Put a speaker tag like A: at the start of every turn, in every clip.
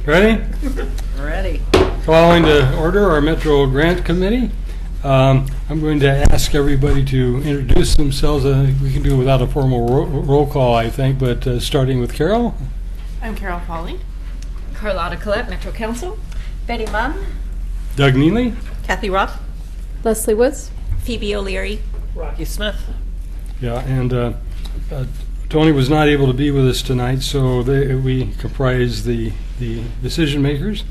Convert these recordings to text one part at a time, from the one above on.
A: Ready?
B: Ready.
A: Calling to order our Metro Grant Committee. I'm going to ask everybody to introduce themselves. We can do it without a formal roll call, I think, but starting with Carol.
C: I'm Carol Pauling.
D: Carlotta Collette, Metro Council.
E: Betty Munn.
A: Doug Neely.
E: Kathy Roth.
F: Leslie Woods.
E: Phoebe O'Leary.
B: Rocky Smith.
A: Yeah, and Tony was not able to be with us tonight, so we comprise the decision makers.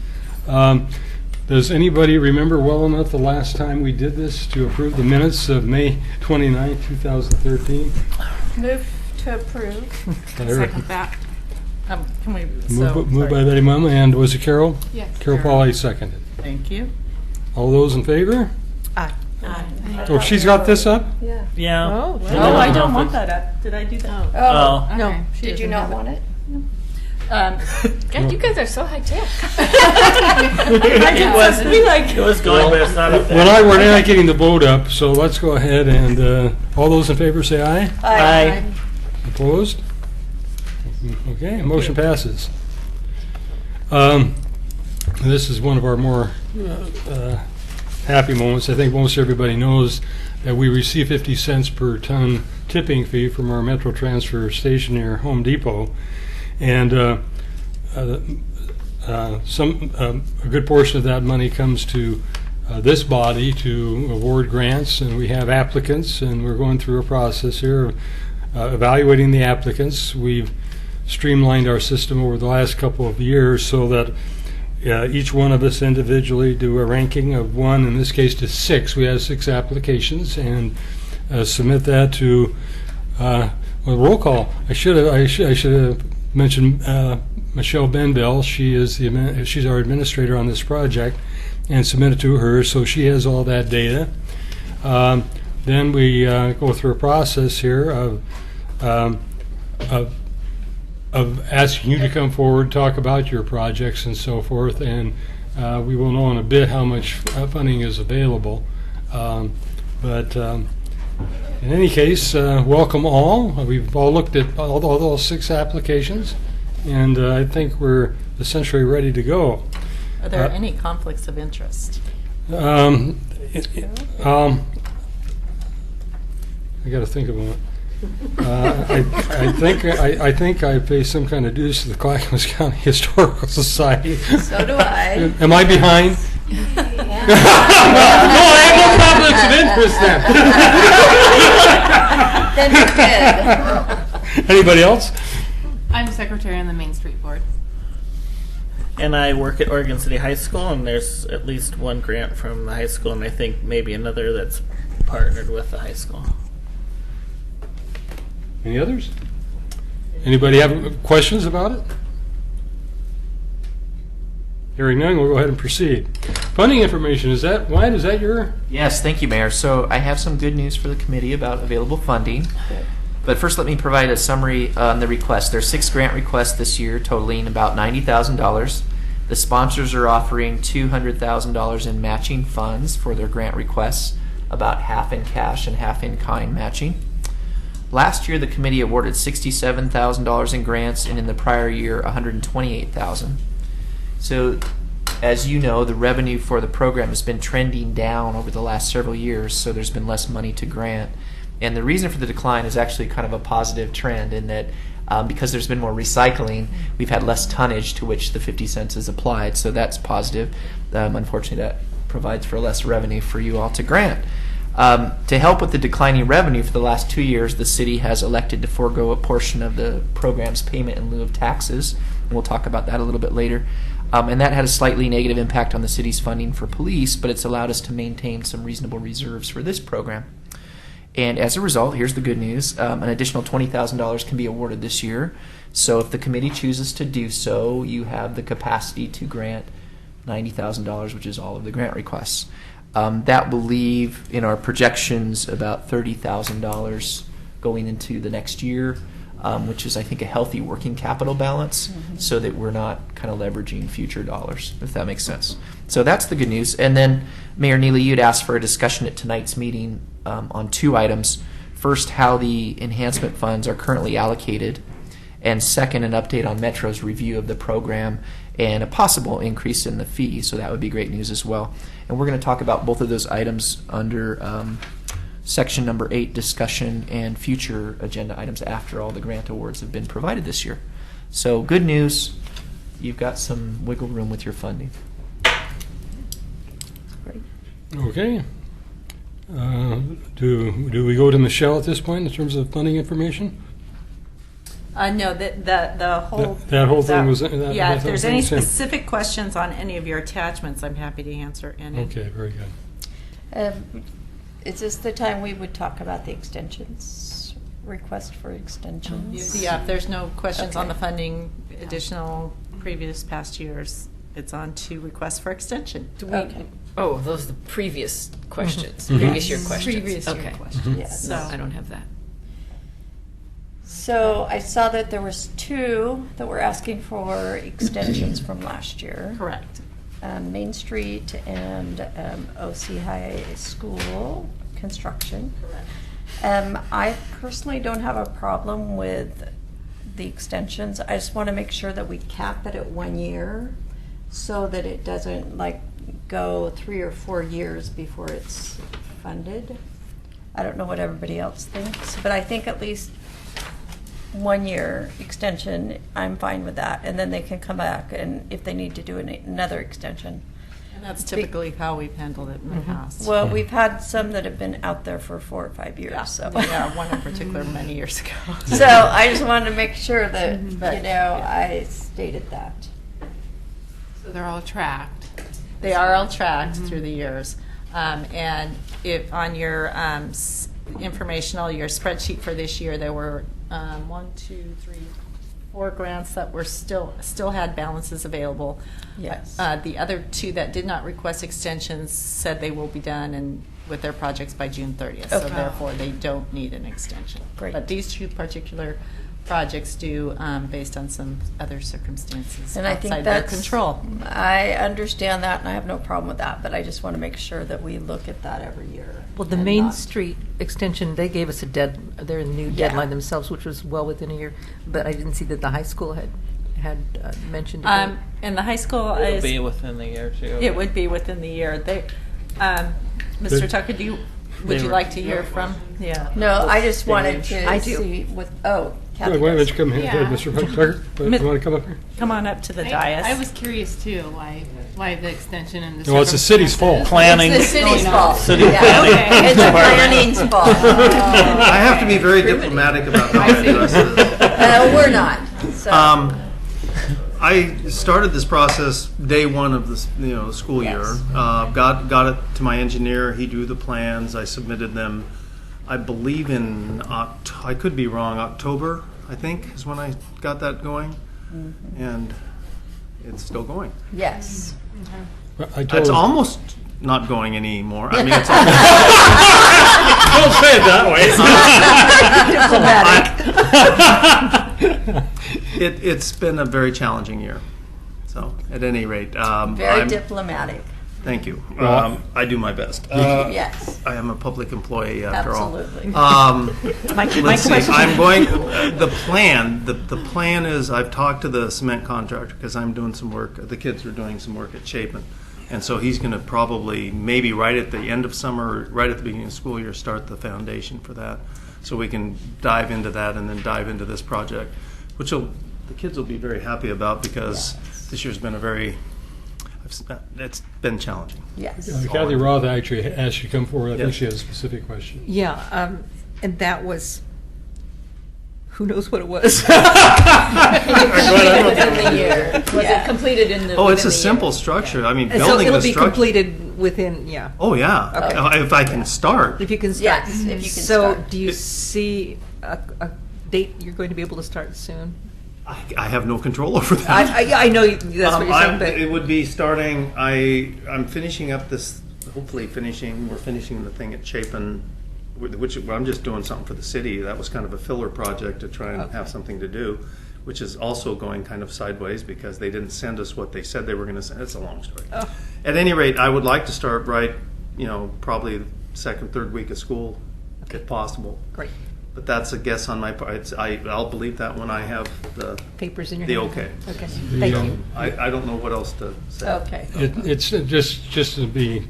A: Does anybody remember well enough the last time we did this to approve the minutes of May 29, 2013?
E: Move to approve.
C: Second that.
B: Can we
A: Moved by Betty Mum, and was it Carol?
C: Yes.
A: Carol Pauley seconded.
B: Thank you.
A: All those in favor?
E: Aye.
A: Oh, she's got this up?
F: Yeah.
B: Yeah.
F: Oh,
B: No,
E: I don't want that up. Did I do that?
B: Oh.
C: Okay.
E: No.
C: She
E: Did you
C: doesn't
E: not
C: have
E: want it?
D: God, you guys are so high tech.
B: It was going, but it's not up there.
A: Well, we're not getting the vote up, so let's go ahead and all those in favor say aye.
B: Aye.
A: Opposed? Okay, motion passes. This is one of our more happy moments. I think most everybody knows that we receive 50 cents per ton tipping fee from our Metro Transfer station near Home Depot. And a good portion of that money comes to this body to award grants, and we have applicants, and we're going through a process here of evaluating the applicants. We've streamlined our system over the last couple of years so that each one of us individually do a ranking of 1, in this case to 6. We have 6 applications, and submit that to roll call. I should have mentioned Michelle Benville. She's our administrator on this project, and submit it to her, so she has all that data. Then we go through a process here of asking you to come forward, talk about your projects and so forth, and we will know in a bit how much funding is available. But in any case, welcome all. We've all looked at all those 6 applications, and I think we're essentially ready to go.
B: Are there any conflicts of interest?
A: I got to think about it. I think I pay some kind of dues to the Clackamas County Historical Society.
E: So do I.
A: Am I behind? No, I have no conflicts of interest then.
E: Then you're good.
A: Anybody else?
C: I'm secretary on the Main Street Board.
B: And I work at Oregon City High School, and there's at least one grant from the high school, and I think maybe another that's partnered with the high school.
A: Any others? Anybody have questions about it? Hearing none, we'll go ahead and proceed. Funding information, Wyatt, is that your?
G: Yes, thank you, Mayor. So I have some good news for the committee about available funding. But first, let me provide a summary on the request. There are 6 grant requests this year, totaling about $90,000. The sponsors are offering $200,000 in matching funds for their grant requests, about half in cash and half in kind matching. Last year, the committee awarded $67,000 in grants, and in the prior year, $128,000. So, as you know, the revenue for the program has been trending down over the last several years, so there's been less money to grant. And the reason for the decline is actually kind of a positive trend in that because there's been more recycling, we've had less tonnage to which the 50 cents is applied, so that's positive. Unfortunately, that provides for less revenue for you all to grant. To help with the declining revenue for the last 2 years, the city has elected to forego a portion of the program's payment in lieu of taxes. And we'll talk about that a little bit later. And that had a slightly negative impact on the city's funding for police, but it's allowed us to maintain some reasonable reserves for this program. And as a result, here's the good news. An additional $20,000 can be awarded this year. So if the committee chooses to do so, you have the capacity to grant $90,000, which is all of the grant requests. That will leave in our projections about $30,000 going into the next year, which is, I think, a healthy working capital balance, so that we're not kind of leveraging future dollars, if that makes sense. So that's the good news. And then, Mayor Neely, you'd asked for a discussion at tonight's meeting on 2 items. First, how the enhancement funds are currently allocated, and second, an update on Metro's review of the program and a possible increase in the fee, so that would be great news as well. And we're going to talk about both of those items under section number 8, discussion and future agenda items after all the grant awards have been provided this year. So good news, you've got some wiggle room with your funding.
A: Okay. Do we go to Michelle at this point in terms of funding information?
E: No, the whole.
A: That whole thing was.
E: Yeah, if there's any
A: was in.
E: specific questions on any of your attachments, I'm happy to answer any.
A: Okay, very good.
F: Is this the time we would talk about the extensions, request for extensions?
E: Yeah, if there's no questions on
F: Okay.
E: the funding, additional previous past years, it's on to request for extension.
F: Okay.
D: Oh, those are the previous questions,
A: Mhm.
D: previous year questions.
C: Previous year
D: Okay.
C: questions.
F: Yes.
D: No,
E: So-
D: I don't have that.
F: So I saw that there was 2 that were asking for extensions from last year.
E: Correct.
F: Main Street and OC High School construction. I personally don't have a problem with the extensions. I just want to make sure that we cap it at 1 year so that it doesn't like go 3 or 4 years before it's funded. I don't know what everybody else thinks, but I think at least 1 year extension, I'm fine with that. And then they can come back and if they need to do another extension.
E: And that's typically how we've handled it in the past.
F: Well, we've had some that have been out there for 4 or 5 years,
E: Yeah,
F: so.
E: yeah, one in particular many years ago.
F: So I just wanted to make sure that,
E: But,
F: you know,
E: yeah.
F: I stated that.
C: So they're all tracked.
E: They are all tracked through the years. And if on your informational, your spreadsheet for this year, there were 4 grants that were still had balances available.
F: Yes.
E: The other 2 that did not request extensions said they will be done and with their projects by June 30th. So
F: Okay.
E: therefore, they don't need an extension.
F: Great.
E: But these 2 particular projects do, based on some other circumstances
F: And I think
E: outside their
F: that's.
E: control.
F: I understand that and I have no problem with that, but I just want to make sure that we look at that every year.
H: Well, the
F: and
H: Main
F: not-
H: Street extension, they gave us their new
F: Yeah.
H: deadline themselves, which was well within a year, but I didn't see that the high school had mentioned it.
E: And the high school
B: It'll
E: is.
B: be within the year too.
E: It would be within the year. They, Mr. Tucker, would you like to hear from? Yeah.
F: No, I just wanted to
H: I do.
F: see with, oh, Kathy
A: Wait a minute,
F: does.
A: you come here,
C: Yeah.
A: Mr. Tucker. You want to come up here?
E: Come on up to the
C: I
E: dais.
C: was curious too, why the extension and the.
A: Well, it's the city's fault.
B: Planning.
F: It's the city's fault.
B: City
F: Yeah.
B: planning
C: Okay.
F: It's the
B: department.
F: planning's fault.
I: I have to be very diplomatic about how I address this.
F: We're not, so.
I: I started this process day 1 of the school year.
F: Yes.
I: Got it to my engineer. He drew the plans. I submitted them. I believe in I could be wrong. October, I think, is when I got that going, and it's still going.
F: Yes.
A: I told
I: It's almost not going anymore. I mean, it's
A: Don't say it that way.
I: it's been a very challenging year. So, at any rate,
F: Very diplomatic.
I: Thank you.
A: Well-
I: I do my best.
F: Yes,
I: I am a public employee after
F: absolutely.
I: all.
E: My
I: Let's see.
E: question-
I: I'm going. The plan. The plan is I've talked to the cement contractor because I'm doing some work. The kids are doing some work at Chapin, and so he's going to probably maybe right at the end of summer, right at the beginning of school year, start the foundation for that, so we can dive into that and then dive into this project, which the kids will be very happy about because this year's been it's been challenging.
F: Yes.
A: Kathy Roth actually asked you to come forward. I think
I: Yes.
A: she has a specific question.
H: Yeah, and that was, who knows what it was?
D: Within the year. Was it completed in the?
I: Oh, it's
D: within
I: a
D: the
I: simple
D: year?
I: structure. I mean,
H: And so
I: building
H: it'll
I: the
H: be
I: structure.
H: completed within, yeah,
I: Oh yeah,
H: Okay.
I: if I can start.
H: if you can start.
F: Yes, if you can
H: So
F: start.
H: do you
I: It-
H: see a date you're going to be able to start soon?
I: I have no control over that.
H: I know that's what you're saying, but.
I: It would be starting. I'm finishing up this. Hopefully, we're finishing the thing at Chapin, which I'm just doing something for the city. That was kind of a filler project to try and have something to do, which is also going kind of sideways because they didn't send us what they said they were going to send. It's a long story.
H: Oh.
I: At any rate, I would like to start probably second, third week of school, if possible.
H: Great.
I: But that's a guess on my part. I'll believe that when I have the
H: Papers in your
I: the
H: hand.
I: okay.
H: Okay,
A: The,
H: thank
A: um,
H: you.
I: I don't know what else to say.
E: Okay.
A: It's just to be,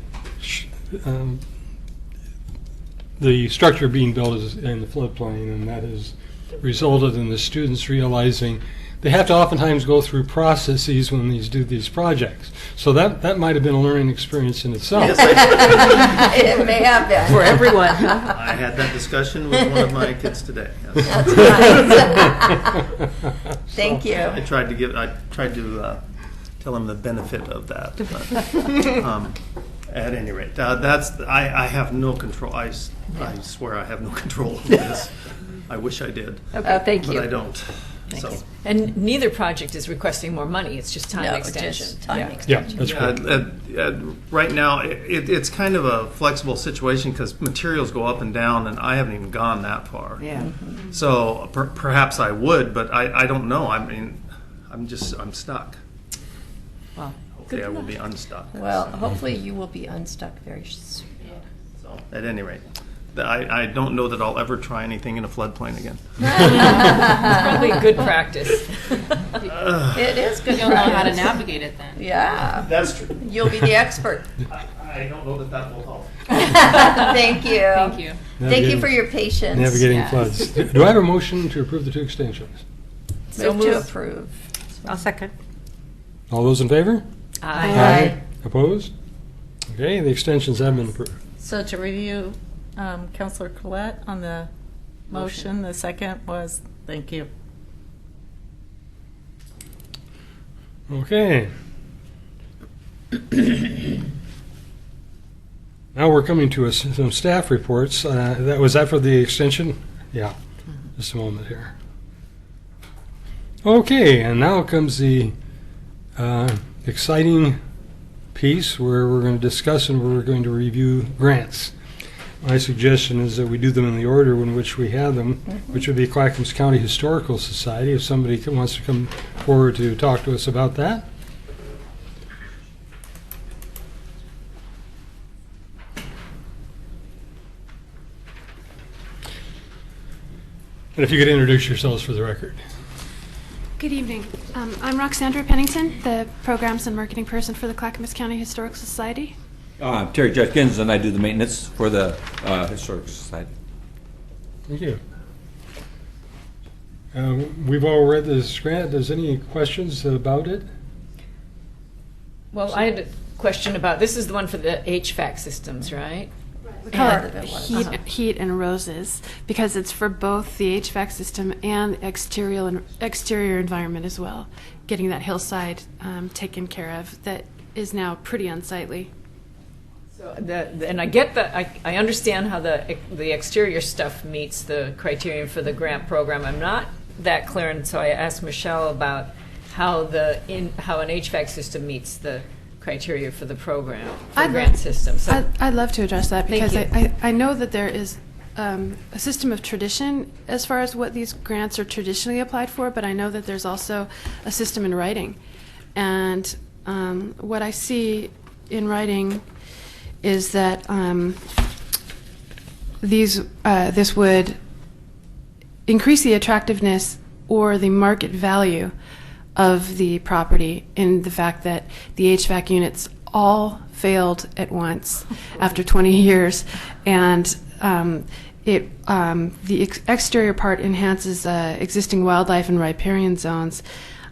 A: the structure being built is in the floodplain, and that has resulted in the students realizing they have to oftentimes go through processes when do these projects. So that might have been a learning experience in itself.
I: Yes, I did.
F: It may have been.
H: For everyone, huh?
I: I had that discussion with one of my kids today. Yes.
F: That's nice. Thank you.
I: I tried to tell him the benefit of that. But, at any rate, I have no control. I swear I have no control over this. I wish I did,
H: Okay, thank
I: but
H: you.
I: I don't. So.
D: And neither project is requesting more money, it's just time
F: No,
D: extension.
F: just time
D: Yeah.
A: Yeah,
F: extension.
A: that's right.
I: Right now, it's kind of a flexible situation because materials go up and down, and I haven't even gone that far.
H: Yeah.
I: So perhaps I would, but I don't know. I mean, I'm stuck.
H: Well,
I: Hopefully, I will be unstuck.
F: Well, hopefully you will be unstuck very soon.
I: So, at any rate, I don't know that I'll ever try anything in a floodplain again.
D: It's probably good practice.
F: It is good.
C: You'll know how to
F: practice.
C: navigate it then.
F: Yeah,
I: That's true.
F: you'll be the expert.
I: I don't know that will help.
F: Thank you.
C: Thank you.
F: Thank you
A: Navigating-
F: for your patience.
A: Navigating
F: Yes.
A: floods. Do I have a motion to approve the 2 extensions?
F: Move to approve.
H: I'll second.
A: All those in favor?
F: Aye.
A: Opposed? Okay, the extensions have been approved.
E: So to review, Counselor Collette on the motion, the second was, thank you.
A: Okay. Now we're coming to some staff reports. Was that for the extension? Yeah. Just a moment here. Okay, and now comes the exciting piece where we're going to discuss and we're going to review grants. My suggestion is that we do them in the order in which we have them, which would be Clackamas County Historical Society. If somebody wants to come forward to talk to us about that. And if you could introduce yourselves for the record.
J: Good evening. I'm Roxandra Pennington, the Programs and Marketing Person for the Clackamas County Historical Society.
K: I'm Terry Judkins, and I do the maintenance for the Historical Society.
A: Thank you. We've all read this grant. Is any questions about it?
D: Well, I had a question about, this is the one for the HVAC systems, right?
J: We call
F: Part
J: it
F: of it was.
J: heat and roses because it's for both the HVAC system and exterior environment as well. Getting that hillside taken care of that is now pretty unsightly.
D: So and I get that, I understand how the exterior stuff meets the criterion for the grant program. I'm not that clear, and so I asked Michelle about how an HVAC system meets the criteria for the program, for the grant system. So
J: I'd love to address that
D: Thank
J: because
D: you.
J: I know that there is a system of tradition as far as what these grants are traditionally applied for, but I know that there's also a system in writing. And what I see in writing is that this would increase the attractiveness or the market value of the property in the fact that the HVAC units all failed at once after 20 years, and the exterior part enhances existing wildlife and riparian zones,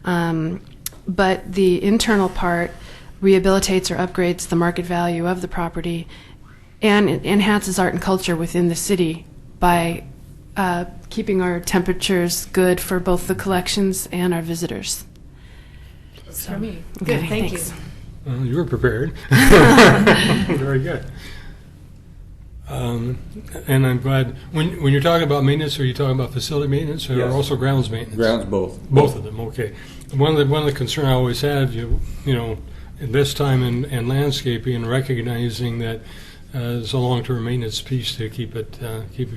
J: but the internal part rehabilitates or upgrades the market value of the property and it enhances art and culture within the city by keeping our temperatures good for both the collections and our visitors.
D: for me.
J: Okay,
D: Good, thank
J: thanks.
D: you.
A: Well, you were prepared. Very good. And I'm glad, when you're talking about maintenance, are you talking about facility maintenance or
K: Yes.
A: also grounds maintenance?
K: Grounds both.
A: Both of them, okay. One of the concern I always have, you know, at this time in landscaping and recognizing that it's a long-term maintenance piece to keep it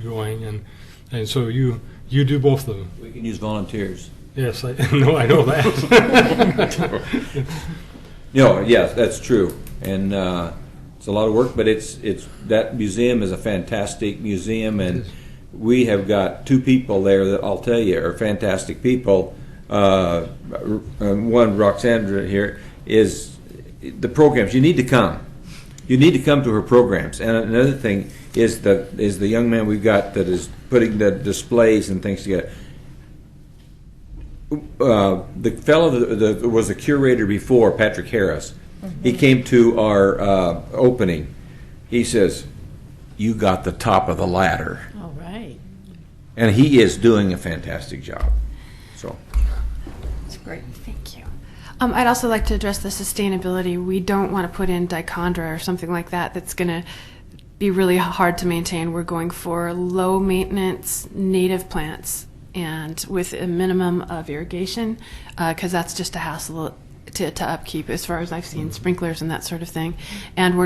A: going, and so you do both of them.
K: We can use volunteers.
A: Yes, I know that.
K: Yes, that's true, and it's a lot of work. But it's that museum is a fantastic museum, and we have got two people there that I'll tell you are fantastic people. One, Roxandra here, is the programs. You need to come. You need to come to her programs. And another thing is the young man we've got that is putting the displays and things together. The fellow that was a curator before, Patrick Harris, he came to our opening. He says, "You got the top of the ladder."
D: All right.
K: And he is doing a fantastic job. So.
D: That's great.
J: Thank you. I'd also like to address the sustainability. We don't want to put in dichondra or something like that that's going to be really hard to maintain. We're going for low maintenance native plants and with a minimum of irrigation, because that's just a hassle to upkeep as far as I've seen, sprinklers and that sort of thing. And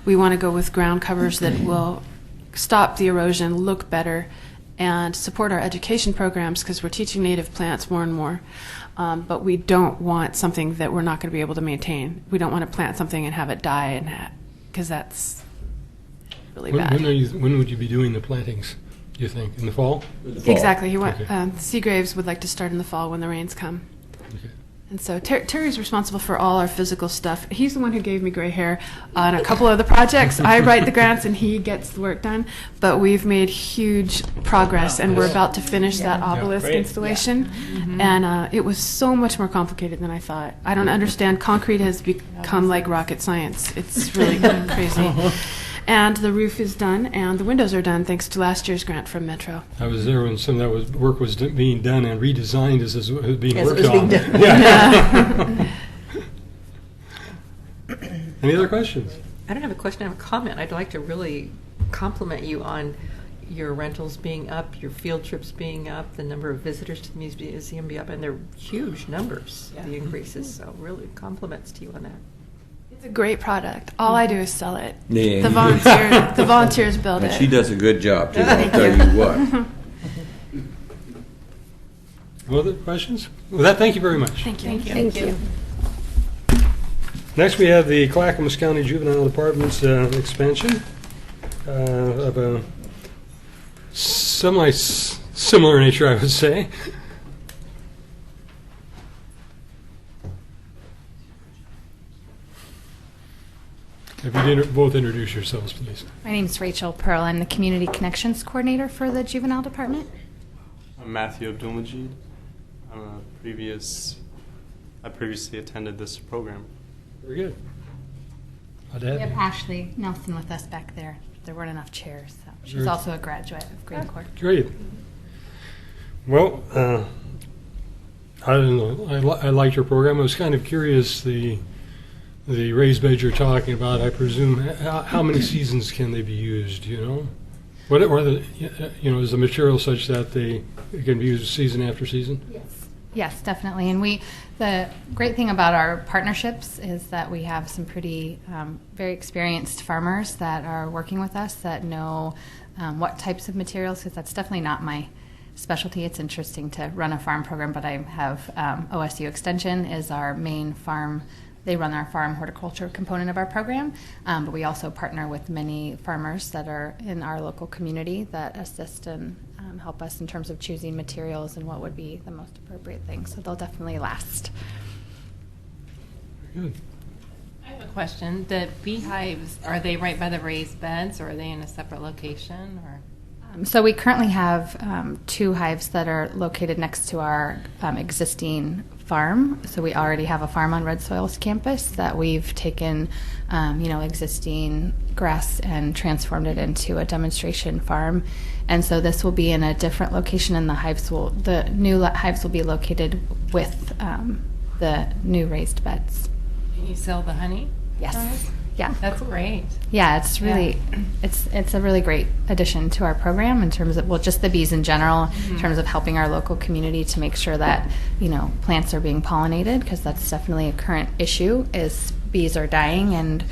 J: we want to go with ground covers that will stop the erosion, look better, and support our education programs because we're teaching native plants more and more. But we don't want something that we're not going to be able to maintain. We don't want to plant something and have it die, because that's really bad.
A: When would you be doing the plantings, do you think? In the fall?
J: Exactly.
A: Okay.
J: Seagraves would like to start in the fall when the rains come.
A: Okay.
J: And so Terry's responsible for all our physical stuff. He's the one who gave me gray hair on a couple of the projects. I write the grants and he gets the work done. But we've made huge progress, and we're about to finish that obelisk
B: Great.
J: installation. And it was so much more complicated than I thought. I don't understand. Concrete has become like rocket science. It's really crazy. And the roof is done, and the windows are done thanks to last year's grant from Metro.
A: I was there when some of that work was being done and redesigned as it was being
H: As it
A: worked
H: was being
A: on.
H: done.
A: Yeah. Any other questions?
H: I don't have a question, I have a comment. I'd like to really compliment you on your rentals being up, your field trips being up, the number of visitors to the museum being up, and they're huge numbers, the increases. So really compliments to you on that.
J: It's a great product. All I do is sell it.
K: Yeah.
J: The volunteers build
K: And
J: it.
K: she does a good job, too, I'll tell you what.
A: Other questions? With that, thank you very much.
J: Thank you.
D: Thank you.
A: Next, we have the Clackamas County Juvenile Department's expansion of a semi-similar nature, I would say. If you both introduce yourselves, please.
L: My name is Rachel Pearl. I'm the Community Connections Coordinator for the Juvenile Department.
M: I'm Matthew Abdulmajid. I previously attended this program.
A: Very good.
L: We have Ashley Nelson with us back there. There weren't enough chairs, so she's also a graduate of Green Corps.
A: Great. Well, I don't know. I liked your program. I was kind of curious, the raised beds you're talking about, I presume, how many seasons can they be used, you know? What are the, is the material such that it can be used season after season?
L: Yes, definitely. And the great thing about our partnerships is that we have some pretty very experienced farmers that are working with us that know what types of materials, because that's definitely not my specialty. It's interesting to run a farm program, but I have OSU Extension is our main farm. They run our farm horticulture component of our program, but we also partner with many farmers that are in our local community that assist and help us in terms of choosing materials and what would be the most appropriate thing. So they'll definitely last.
A: Good.
C: I have a question. The beehives, are they right by the raised beds, or are they in a separate location? Or?
L: So we currently have 2 hives that are located next to our existing farm. So we already have a farm on Red Soils campus that we've taken, existing grass and transformed it into a demonstration farm. And so this will be in a different location, and the new hives will be located with the new raised beds.
C: Can you sell the honey?
L: Yes. Yeah.
C: That's great.
L: Yeah, it's really it's a really great addition to our program in terms of just the bees in general, in terms of helping our local community to make sure that plants are being pollinated, because that's definitely a current issue. Is bees are dying, and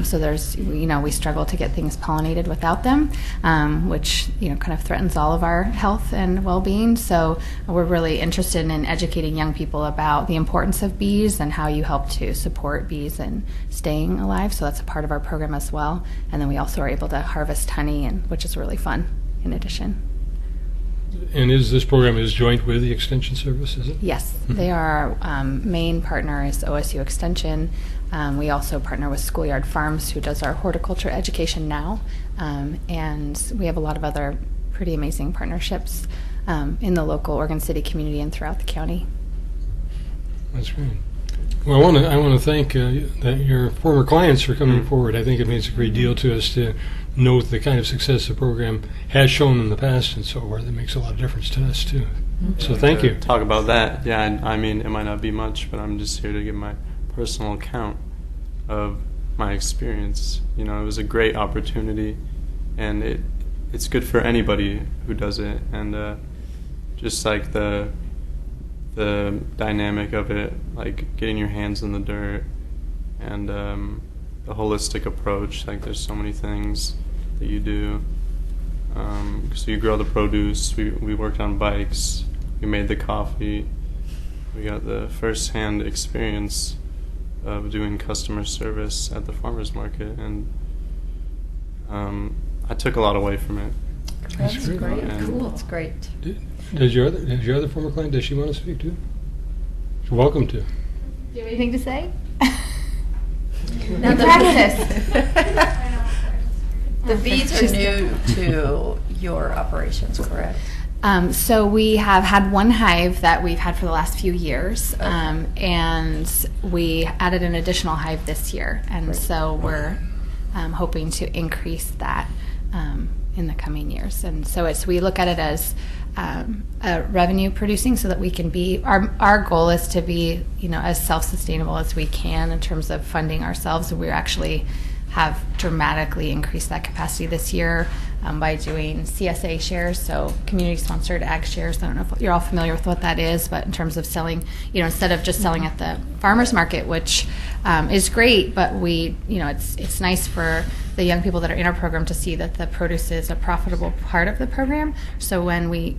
L: so there's we struggle to get things pollinated without them, which kind of threatens all of our health and well-being. So we're really interested in educating young people about the importance of bees and how you help to support bees and staying alive. So that's a part of our program as well. And then we also are able to harvest honey, which is really fun in addition.
A: And is this program is joint with the Extension Service, is it?
L: Yes, they are. Our main partner is OSU Extension. We also partner with Schoolyard Farms, who does our horticulture education now. And we have a lot of other pretty amazing partnerships in the local Oregon City community and throughout the county.
A: That's great. Well, I want to thank that your former clients for coming forward. I think it means a great deal to us to note the kind of success the program has shown in the past and so forth. It makes a lot of difference to us too. So thank you.
M: Talk about that. Yeah, I mean, it might not be much, but I'm just here to give my personal account of my experience. You know, it was a great opportunity, and it's good for anybody who does it. And just like the dynamic of it, like getting your hands in the dirt, and the holistic approach. Like there's so many things that you do. So you grow the produce. We worked on bikes. We made the coffee. We got the first-hand experience of doing customer service at the farmers market, and I took a lot away from it.
F: That's great.
M: And
F: Cool. That's great.
A: Does your other former client, does she want to speak too? You're welcome to.
L: Do you have anything to say?
F: Now the
L: practice.
F: The bees are new to your operations, correct?
L: So we have had one hive that we've had for the last few years, and we added an additional hive this year, and so we're hoping to increase that in the coming years. And so we look at it as revenue producing, so that we can be. Our goal is to be, as self-sustainable as we can in terms of funding ourselves. We're actually have dramatically increased that capacity this year by doing CSA shares, so community-sponsored ag shares. I don't know if you're all familiar with what that is, but in terms of selling, instead of just selling at the farmers market, which is great, but it's nice for the young people that are in our program to see that the produce is a profitable part of the program. So when we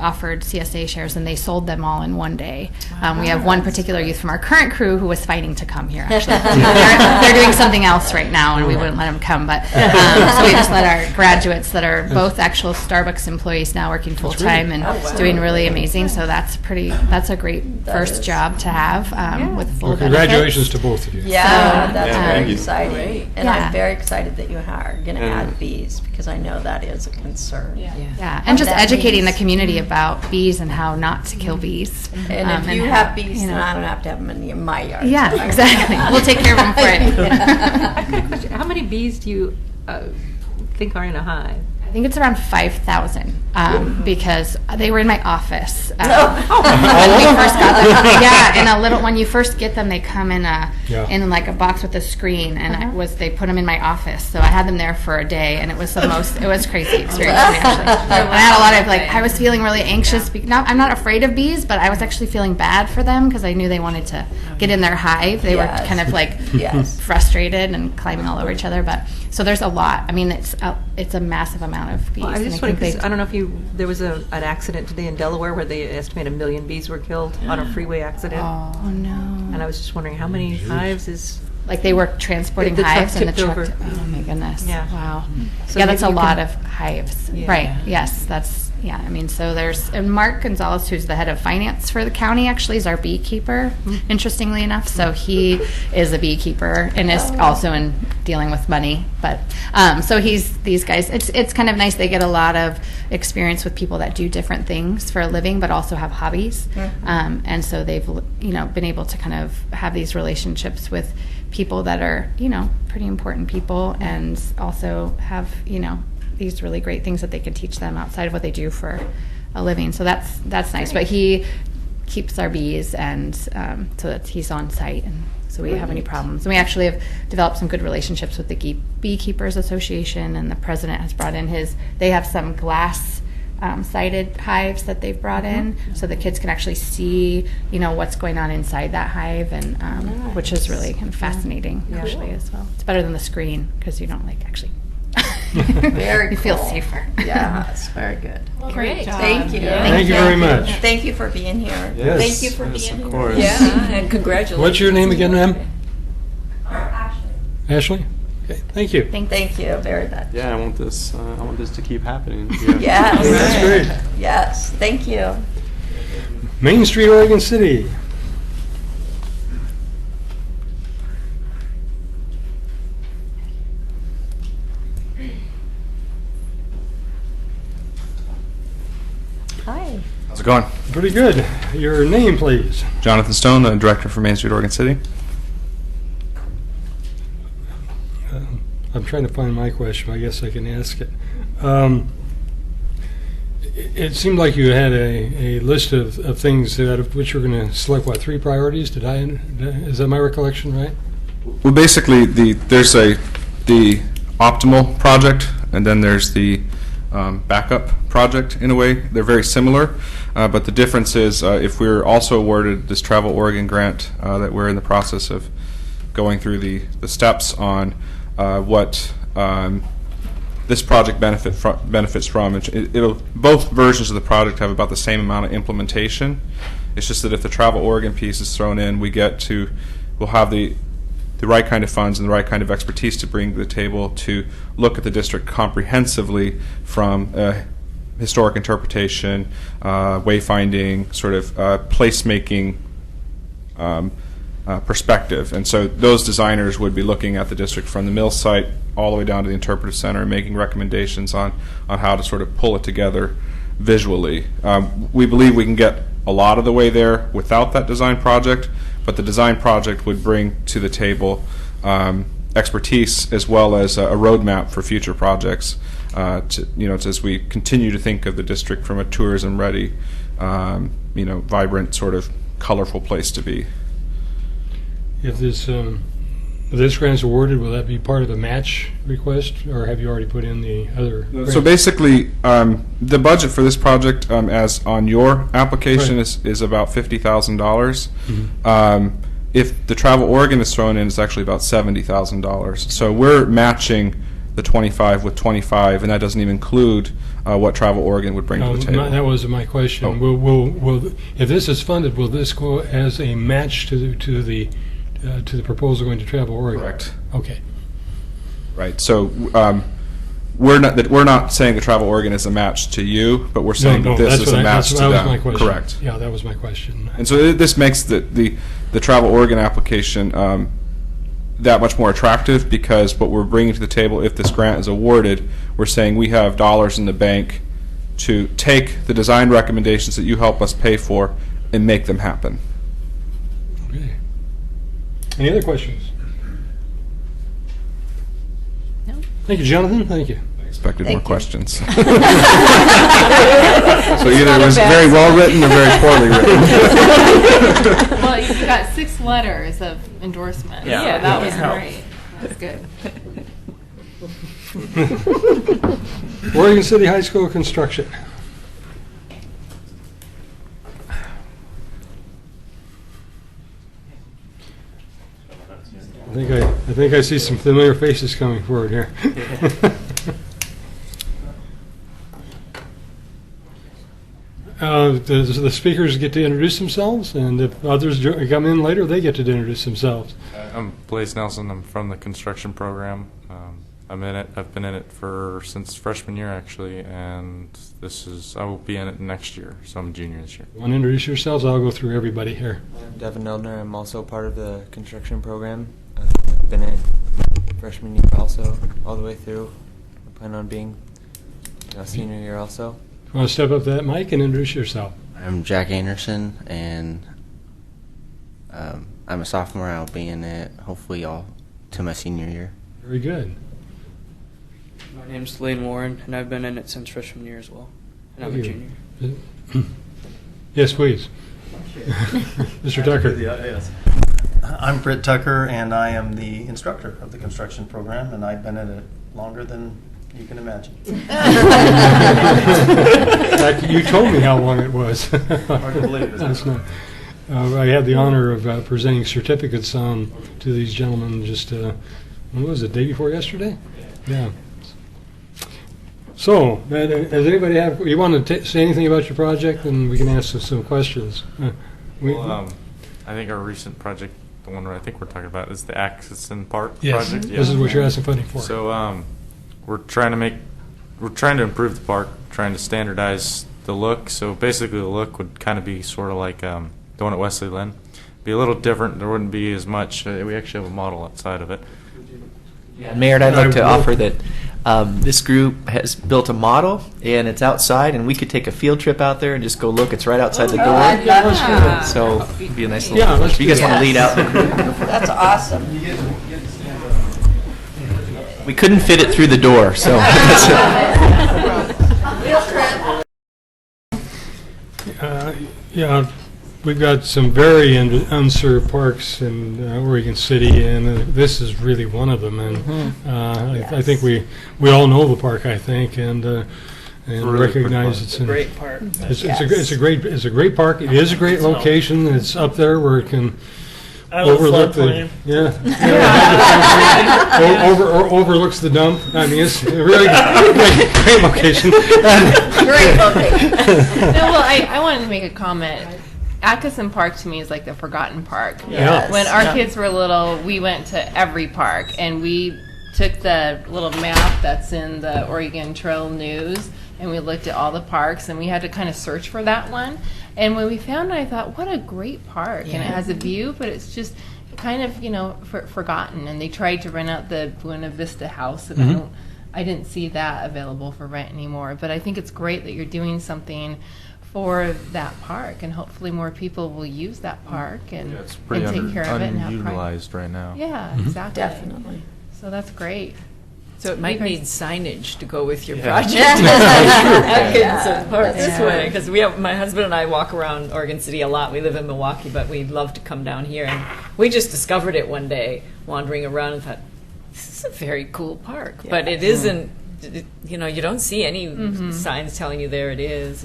L: offered CSA shares and they sold them all in one day. We have one particular youth from our current crew who was fighting to come here, actually. they're doing something else right now, and we wouldn't let them come, but so we just let our graduates that are both actual Starbucks employees now working full-time and doing really amazing. So that's a great first job to have with full benefits.
A: Congratulations to both of you.
F: Yeah, that's
M: thank
F: very
M: you.
F: exciting. And I'm very excited that you are going to add bees, because I know that is a concern.
L: Yeah, and just educating the community about bees and how not to kill bees.
F: And if you have bees, then I don't have to have them in my yard.
L: Yeah, exactly. We'll take care of them for it.
H: How many bees do you think are in a hive?
L: I think it's around 5,000 because they were in my office when we first got them. Yeah, and when you first get them, they come in like a box with a screen, and they put them in my office. So I had them there for a day, and it was it was crazy experience for me, actually. I had a lot of I was feeling really anxious. I'm not afraid of bees, but I was actually feeling bad for them because I knew they wanted to get in their hive. They were kind of frustrated and climbing all over each other. But so there's a lot. I mean, it's a massive amount of bees.
H: Well, I just I don't know if there was an accident today in Delaware where they estimate 1 million bees were killed on a freeway accident.
L: Oh no!
H: And I was just wondering how many hives is.
L: Like they were transporting hives and the truck.
H: Over.
L: Oh my goodness!
H: Yeah.
L: Wow.
H: So
L: that's a lot of hives. Yeah. Right. Yes. That's. Yeah. I mean, so and Mark Gonzalez, who's the head of finance for the county, actually is our beekeeper. Interestingly enough, so he is a beekeeper and is also in dealing with money. But so these guys. It's kind of nice. They get a lot of experience with people that do different things for a living, but also have hobbies. And so they've been able to kind of have these relationships with people that are pretty important people, and also have these really great things that they can teach them outside of what they do for a living. So that's nice. But he keeps our bees, and so that he's on site, and so we don't have any problems. And we actually have developed some good relationships with the Beekeepers Association, and the president has brought in they have some glass sided hives that they've brought in, so the kids can actually see what's going on inside that hive, and which is really kind of fascinating actually as well. It's better than the screen because you don't actually
F: Very
L: you feel
F: cool.
L: safer.
F: Yes, very good.
L: Well, great job.
F: Thank you.
A: Yeah. Thank you very much.
F: Thank you for being here.
A: Yes.
F: Thank you for
M: Yes,
F: being
M: of
F: here.
M: course.
D: Yeah, and congratulations.
A: What's your name again, ma'am? Ashley. Okay, thank you.
E: Thank you very much.
M: Yeah, I want this to keep happening.
E: Yes.
A: That's great.
E: Yes, thank you.
A: Main Street, Oregon City.
E: Hi.
N: How's it going?
A: Pretty good. Your name, please.
N: Jonathan Stone, the director for Main Street, Oregon City.
A: I'm trying to find my question. I guess I can ask it. It seemed like you had a list of things out of which you're going to select, what, 3 priorities? Is that my recollection right?
N: Well, basically, there's the optimal project, and then there's the backup project. In a way, they're very similar, but the difference is if we're also awarded this Travel Oregon grant that we're in the process of going through the steps on what this project benefits from. Both versions of the project have about the same amount of implementation. It's just that if the Travel Oregon piece is thrown in, we'll have the right kind of funds and the right kind of expertise to bring to the table to look at the district comprehensively from historic interpretation, wayfinding, sort of placemaking perspective. And so those designers would be looking at the district from the mill site all the way down to the interpretive center and making recommendations on how to sort of pull it together visually. We believe we can get a lot of the way there without that design project, but the design project would bring to the table expertise as well as a roadmap for future projects. As we continue to think of the district from a tourism-ready, vibrant, sort of colorful place to be.
A: If this grant's awarded, will that be part of a match request, or have you already put in the other grant?
N: So basically, the budget for this project, as on your application,
A: Right.
N: is about $50,000.
A: Mhm.
N: If the Travel Oregon is thrown in, it's actually about $70,000. So we're matching the 25 with 25, and that doesn't even include what Travel Oregon would bring to the table.
A: That was my question.
N: Oh.
A: Will if this is funded, will this go as a match to the proposal going to Travel Oregon?
N: Correct.
A: Okay.
N: Right. So we're not saying the Travel Oregon is a match to you, but we're saying that this is a match to them.
A: That was my question.
N: Correct.
A: Yeah, that was my question.
N: And so this makes the Travel Oregon application that much more attractive, because what we're bringing to the table, if this grant is awarded, we're saying we have dollars in the bank to take the design recommendations that you help us pay for and make them happen.
A: Okay. Any other questions?
C: No.
A: Thank you, Jonathan. Thank you.
N: I expected
E: Thank
N: more
E: you.
N: questions. So either it was very well written or very poorly written.
C: Well, you got 6 letters of endorsement.
B: Yeah.
C: So
B: Yeah,
C: that was
B: yeah.
C: great. That's good.
A: Oregon City High School construction. I think I see some familiar faces coming forward here. The speakers get to introduce themselves, and if others come in later, they get to introduce themselves.
M: I'm Blaze Nelson. I'm from the construction program. I'm in it. I've been in it since freshman year, actually, and I will be in it next year, so I'm a junior this year.
A: Want to introduce yourselves? I'll go through everybody here.
O: I'm Devin Eldner. I'm also part of the construction program. I've been in freshman year also, all the way through. I plan on being senior year also.
A: Want to step up to that mic and introduce yourself?
P: I'm Jack Anderson, and I'm a sophomore. I'll be in it hopefully all to my senior year.
A: Very good.
Q: My name's Lane Warren, and I've been in it since freshman year as well, and I'm a
A: Thank you.
Q: junior.
A: Yes, please. Mr. Tucker.
I: Yes. I'm Britt Tucker, and I am the instructor of the construction program, and I've been in it longer than you can imagine.
A: In fact, you told me how long it was.
I: Hard to believe, isn't it?
A: I had the honor of presenting certificates to these gentlemen just, when was it, day before yesterday? Yeah. So, does anybody you want to say anything about your project, and we can ask some questions?
M: I think our recent project, the
R: the one I think we're talking about is the Atkinson Park
A: Yes,
R: project.
A: this is what you're asking funding for.
R: So we're trying to improve the park, trying to standardize the look. So basically, the look would kind of be sort of like the one at Wesley Lynn. Be a little different. There wouldn't be as much. We actually have a model outside of it.
G: Yeah, Mayor, I'd like to offer that this group has built a model, and it's outside, and we could take a field trip out there and just go look. It's right outside the door.
F: I'd love that.
G: So it'd be a nice little.
A: Yeah, let's
G: if you guys
A: do
G: want to
A: that.
G: lead out.
F: That's awesome.
G: We couldn't fit it through the door, so.
A: Yeah, we've got some very unserved parks in Oregon City, and this is really one of them. And I think we all know the park, I think, and
R: really
A: recognize
R: pretty
A: it's
B: Great park.
A: it's a great park. It is a great location. It's up there where it can
B: I was
A: overlook
B: floodplain.
A: overlooks the dump. I mean, it's a really great location.
F: Great location.
C: No, well, I wanted to make a comment. Atkinson Park to me is like the forgotten park.
A: Yes.
C: When our kids were little, we went to every park, and we took the little map that's in the Oregon Trail News, and we looked at all the parks, and we had to kind of search for that one. And when we found it, I thought, what a great park. And it has a view, but it's just kind of, forgotten. And they tried to rent out the Buena Vista house, and I didn't see that available for rent anymore. But I think it's great that you're doing something for that park, and hopefully more people will use that park and,
R: It's pretty
C: and take care of it and have pride.
R: unutilized right now.
C: Yeah, exactly.
F: Definitely.
C: So that's great.
D: So it might
C: You guys-
D: need signage to go with your
R: Yeah.
D: project.
F: That's true.
D: Atkinson Park
F: That's
D: this
F: true.
D: way, because my husband and I walk around Oregon City a lot. We live in Milwaukee, but we'd love to come down here. And we just discovered it one day, wandering around, and thought, this is a very cool park. But it isn't. You don't see any signs telling you there it is.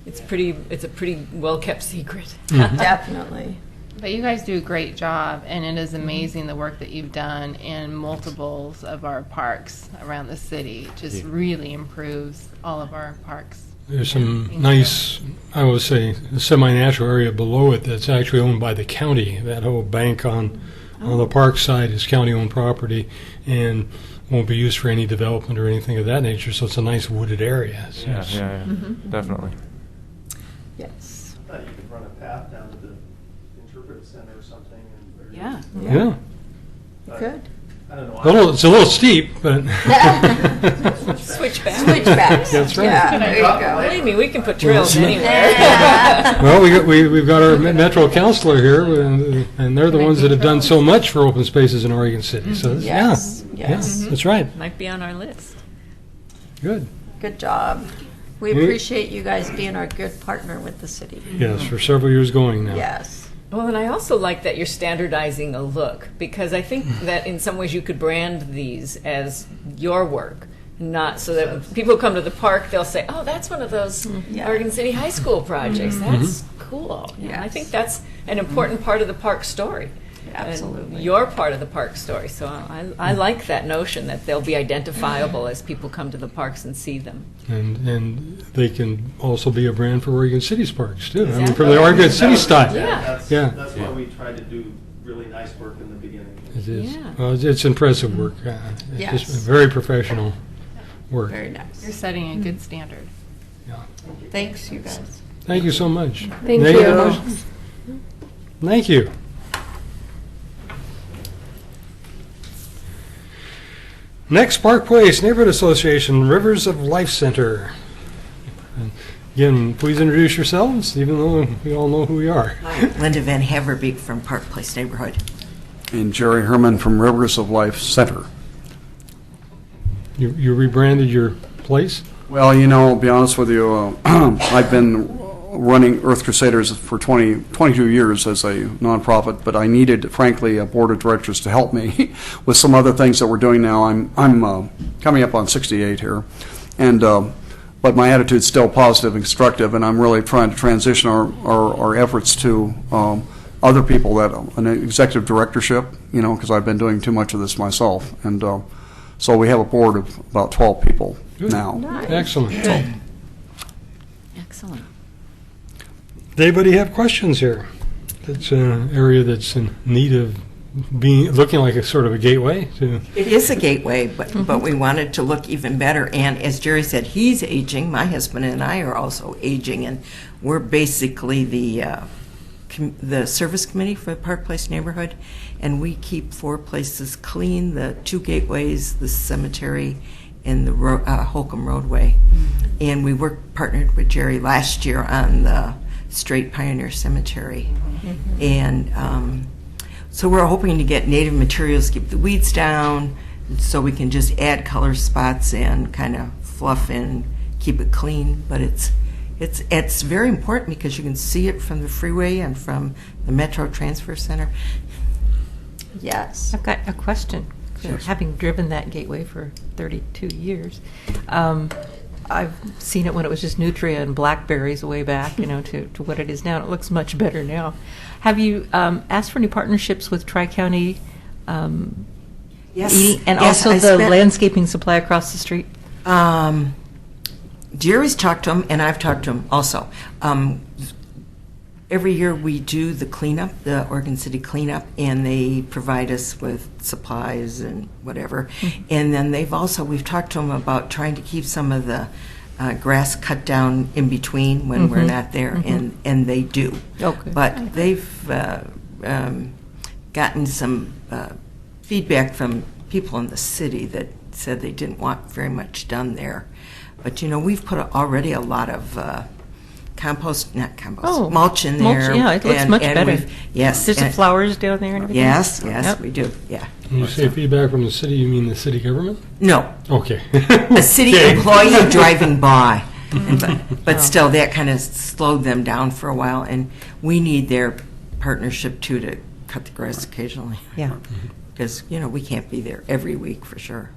D: It's a pretty well kept secret.
F: Definitely.
C: But you guys do a great job, and it is amazing the work that you've done in multiples of our parks around the city. It just really improves all of our parks.
A: There's some nice, I would say, semi-natural area below it that's actually owned by the county. That whole bank on the park side is county-owned property and won't be used for any development or anything of that nature. So it's a nice wooded area. So
R: Yeah,
A: it's-
R: yeah, definitely.
F: Yes.
I: I thought you could run a path down to the interpretive center or something. And
D: Yeah.
A: Yeah.
F: Good.
I: I don't know.
A: It's a little steep, but
D: Switchback.
F: Switchbacks.
A: That's right.
F: Yeah, there you go.
D: Believe me, we can put trails anywhere.
A: well, we've got our Metro counselor here, and they're the ones that have done so much for open spaces in Oregon City. So
F: Yes.
A: yeah,
F: Yes.
A: that's right.
D: Might be on our list.
A: Good.
F: Good job. We appreciate you guys being our good partner with the city.
A: Yes, for several years going now.
F: Yes.
D: Well, and I also like that you're standardizing a look, because I think that in some ways you could brand these as your work, not so that when people come to the park, they'll say, "Oh, that's one of those Oregon City High School projects. That's cool." Yeah, I think that's an important part of the park story.
F: Absolutely.
D: And you're part of the park story, so I like that notion that they'll be identifiable as people come to the parks and see them.
A: And they can also be a brand for Oregon City's parks too. I mean,
D: Exactly.
A: from the Oregon City style.
I: That's why we tried to do really nice work in the beginning.
A: It is.
D: Yeah.
A: Well, it's impressive work.
F: Yes.
A: Just very professional work.
F: Very nice.
C: You're setting a good standard.
F: Thanks, you guys.
A: Thank you so much.
J: Thank
A: Any
J: you.
A: other motions? Thank you. Next, Park Place Neighborhood Association, Rivers of Life Center. And again, please introduce yourselves, even though we all know who we are.
S: Linda Van Haverbeek from Park Place Neighborhood.
T: And Jerry Herman from Rivers of Life Center.
A: You rebranded your place?
T: Well, to be honest with you, I've been running Earth Crusaders for 22 years as a nonprofit, but I needed, frankly, a board of directors to help me with some other things that we're doing now. I'm coming up on 68 here, and but my attitude's still positive and constructive, and I'm really trying to transition our efforts to other people, that an executive directorship, because I've been doing too much of this myself, and so we have a board of about 12 people now.
F: Nice.
A: Excellent.
D: Excellent.
A: Does anybody have questions here? It's an area that's in need of looking like a sort of a gateway to.
S: It is a gateway, but we want it to look even better. And as Jerry said, he's aging. My husband and I are also aging, and we're basically the service committee for the Park Place neighborhood, and we keep 4 places clean: the 2 gateways, the cemetery, and the Holcomb Roadway. And we partnered with Jerry last year on the Straight Pioneer Cemetery. And so we're hoping to get native materials, keep the weeds down, so we can just add color spots and kind of fluff and keep it clean. But it's very important because you can see it from the freeway and from the Metro Transfer Center.
F: Yes.
H: I've got a question.
T: Yes.
H: Having driven that gateway for 32 years, I've seen it when it was just nutria and blackberries way back, to what it is now. And it looks much better now. Have you asked for new partnerships with Tri-County
S: Yes.
H: Eating, and
S: Yes,
H: also
S: I
H: the
S: spent-
H: landscaping supply across the street?
S: Jerry's talked to him, and I've talked to him also. Every year we do the cleanup, the Oregon City cleanup, and they provide us with supplies and whatever. And then we've talked to them about trying to keep some of the grass cut down in between when we're not there, and they do.
H: Okay.
S: But they've gotten some feedback from people in the city that said they didn't want very much done there. But we've put already a lot of mulch in there.
H: Yeah, it looks much better.
S: Yes.
H: There's the flowers down there and everything?
S: Yes,
H: Yep.
S: we do, yeah.
A: When you say feedback from the city, you mean the city government?
S: No.
A: Okay.
S: A city
A: Okay.
S: employee driving by. But still, that kind of slowed them down for a while, and we need their partnership, too, to cut the grass occasionally.
H: Yeah.
S: Because, we can't be there every week, for sure.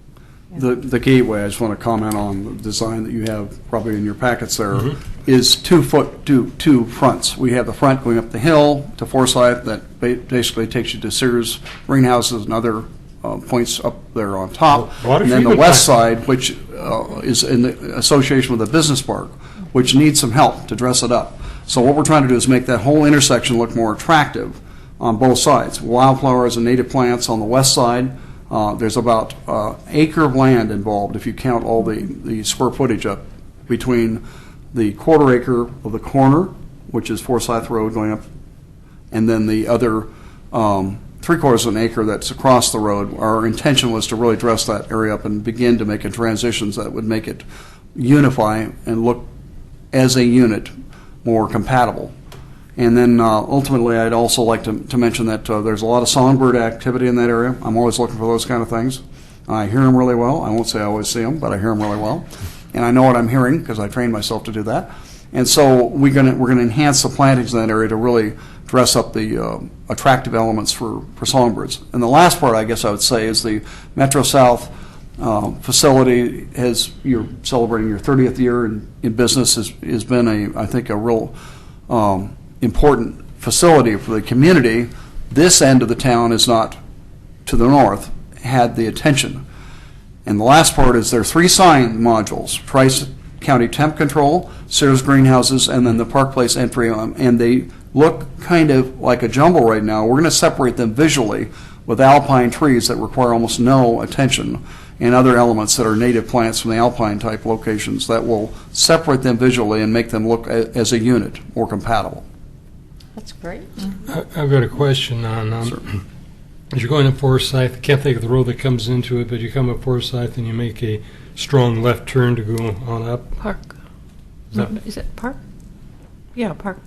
T: The gateway, I just want to comment on the design that you have probably in your packets there, is 2 fronts. We have the front going up the hill to Forsyth that basically takes you to Sears Greenhouses and other points up there on top.
A: Water
T: And then the
A: treatment
T: west
A: plant.
T: side, which is in the association with the business park, which needs some help to dress it up. So what we're trying to do is make that whole intersection look more attractive on both sides. Wildflowers and native plants on the west side. There's about acre of land involved if you count all the square footage up between the quarter acre of the corner, which is Forsyth Road going up, and then the other 3/4 of an acre that's across the road. Our intention was to really dress that area up and begin to make a transitions that would make it unify and look as a unit more compatible. And then ultimately, I'd also like to mention that there's a lot of songbird activity in that area. I'm always looking for those kind of things. I hear them really well. I won't say I always see them, but I hear them really well. And I know what I'm hearing because I trained myself to do that. And so we're going to enhance the plantings in that area to really dress up the attractive elements for songbirds. And the last part, I guess I would say, is the Metro South facility. You're celebrating your 30th year in business. Has been, I think, a real important facility for the community. This end of the town is not to the north, had the attention. And the last part is there are 3 sign modules: Trice County Temp Control, Sears Greenhouses, and then the Park Place entry. And they look kind of like a jumble right now. We're going to separate them visually with alpine trees that require almost no attention, and other elements that are native plants from the alpine type locations that will separate them visually and make them look as a unit, more compatible.
F: That's great.
A: I've got a question on, as you're going to Forsyth, I can't think of the road that comes into it, but you come up Forsyth and you make a strong left turn to go on up.
H: Park. Is it Park? Yeah, Park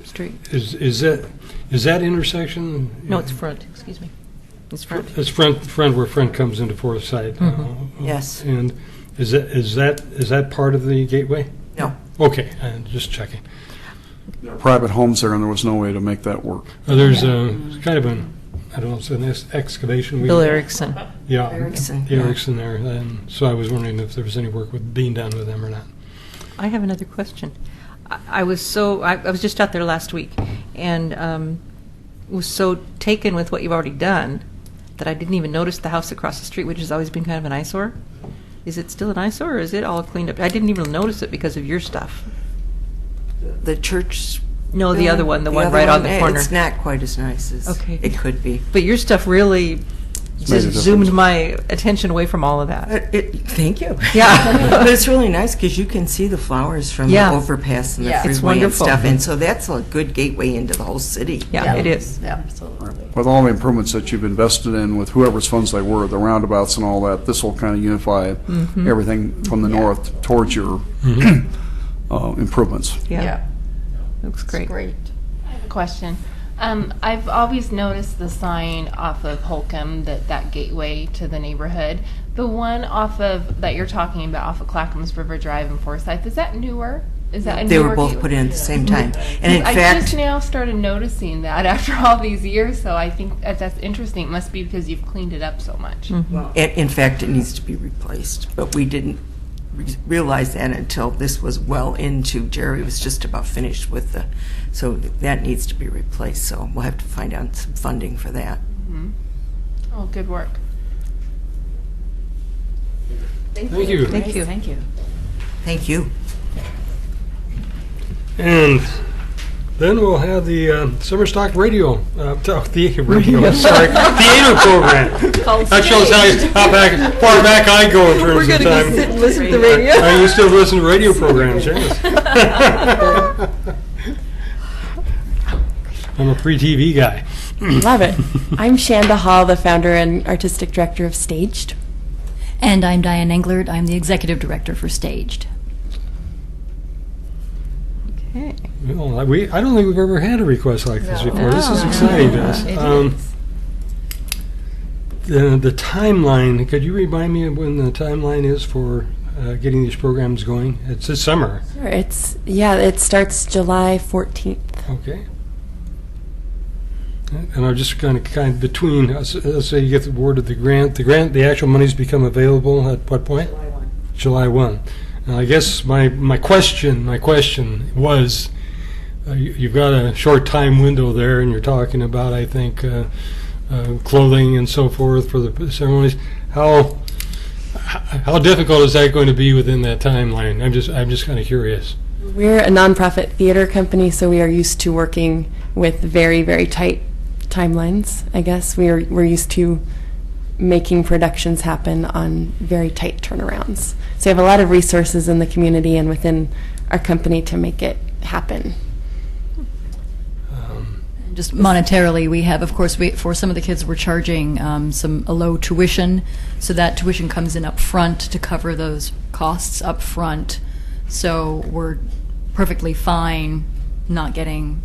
H: Street.
A: Is that intersection?
H: No, it's front, excuse me. It's front.
A: It's front where front comes into Forsyth.
S: Yes.
A: And is that part of the gateway?
S: No.
A: Okay, just checking.
T: Private homes there, and there was no way to make that work.
A: There's kind of an, I don't know, it's an excavation.
H: Bill Erickson.
A: Yeah,
S: Erickson.
A: Erickson there. And so I was wondering if there was any work being done with them or not.
H: I have another question. I was just out there last week and was so taken with what you've already done that I didn't even notice the house across the street, which has always been kind of an eyesore. Is it still an eyesore, or is it all cleaned up? I didn't even notice it because of your stuff.
S: The church
H: No, the other one, the one
S: other
H: right on
S: one,
H: the corner.
S: It's not quite as nice as
H: Okay.
S: it could be.
H: But your stuff really
T: made a
H: just
T: difference.
H: zoomed my attention away from all of that.
S: Thank you.
H: Yeah.
S: But it's really nice because you can see the flowers from
H: Yeah.
S: the overpass and the
F: Yeah.
S: freeway
H: It's
S: and
H: wonderful.
S: stuff. And so that's a good gateway into the whole city.
H: Yeah, it is.
F: Absolutely.
T: With all the improvements that you've invested in, with whoever's funds they were, the roundabouts and all that, this will kind of unify everything from the north towards your improvements.
H: Yeah. Looks great.
F: Great.
C: Question. I've always noticed the sign off of Holcomb, that gateway to the neighborhood. The one off of, that you're talking about, off of Clackamas River Drive in Forsyth, is that newer? Is that a
S: They
C: newer
S: were both
C: gateway?
S: put in at the same time. And in
C: I
S: fact,
C: just now started noticing that after all these years, so I think that's interesting. It must be because you've cleaned it up so much.
S: in fact, it needs to be replaced. But we didn't realize that until this was well into, Jerry was just about finished with so that needs to be replaced. So we'll have to find out some funding for that.
C: Oh, good work.
A: Thank you.
H: Thank you.
F: Thank you.
S: Thank you.
A: And then we'll have the summer stock radio, theater program. That shows how far back I go in terms
H: We're
A: of
H: going to
A: time.
H: go sit and listen to the radio.
A: I used to listen to radio programs, yes. I'm a pre-TV guy.
U: Love it. I'm Shanda Hall, the founder and artistic director of Staged.
V: And I'm Diane Englert. I'm the executive director for Staged.
H: Okay.
A: Well, I don't think we've ever had a request like this before. This is exciting to us. The timeline, could you remind me of when the timeline is for getting these programs going? It's this summer.
U: Sure. It starts July 14th.
A: Okay. And I'm just kind of between, let's say you get the award of the grant, the actual monies become available at what point? July 1. I guess my question was, you've got a short time window there, and you're talking about, I think, clothing and so forth for the ceremonies. How difficult is that going to be within that timeline? I'm just kind of curious.
U: We're a nonprofit theater company, so we are used to working with very, very tight timelines. I guess we're used to making productions happen on very tight turnarounds. So we have a lot of resources in the community and within our company to make it happen.
V: Just monetarily, we have, of course, for some of the kids, we're charging a low tuition, so that tuition comes in up front to cover those costs up front. So we're perfectly fine not getting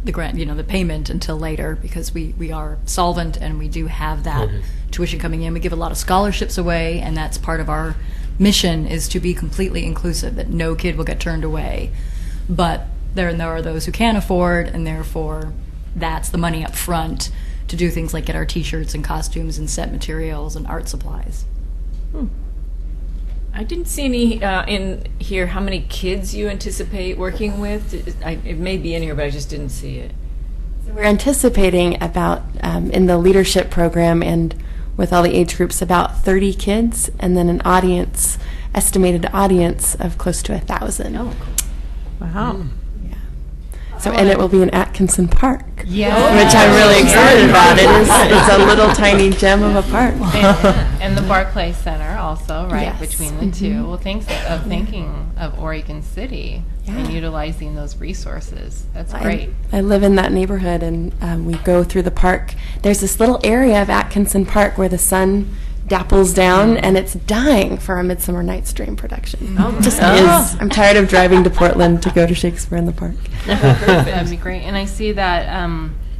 V: the grant, the payment until later, because we are solvent and we do have that tuition coming in. We give a lot of scholarships away, and that's part of our mission, is to be completely inclusive, that no kid will get turned away. But there are those who can't afford, and therefore that's the money up front to do things like get our T-shirts and costumes and set materials and art supplies.
D: I didn't see any in here how many kids you anticipate working with. It may be in here, but I just didn't see it.
U: We're anticipating about, in the leadership program and with all the age groups, about 30 kids, and then an estimated audience of close to 1,000.
D: Oh, cool. Wow.
U: So, and it will be in Atkinson Park,
C: Yes.
U: which I'm really excited about. It's a little tiny gem of a park.
C: And the Barclay Center also, right,
U: Yes.
C: between the two. Well, thinking of Oregon City and utilizing those resources. That's great.
U: I live in that neighborhood, and we go through the park. There's this little area of Atkinson Park where the sun dapples down, and it's dying for a Midsummer Night's Dream production. It just is. I'm tired of driving to Portland to go to Shakespeare in the Park.
C: That'd be great. And I see that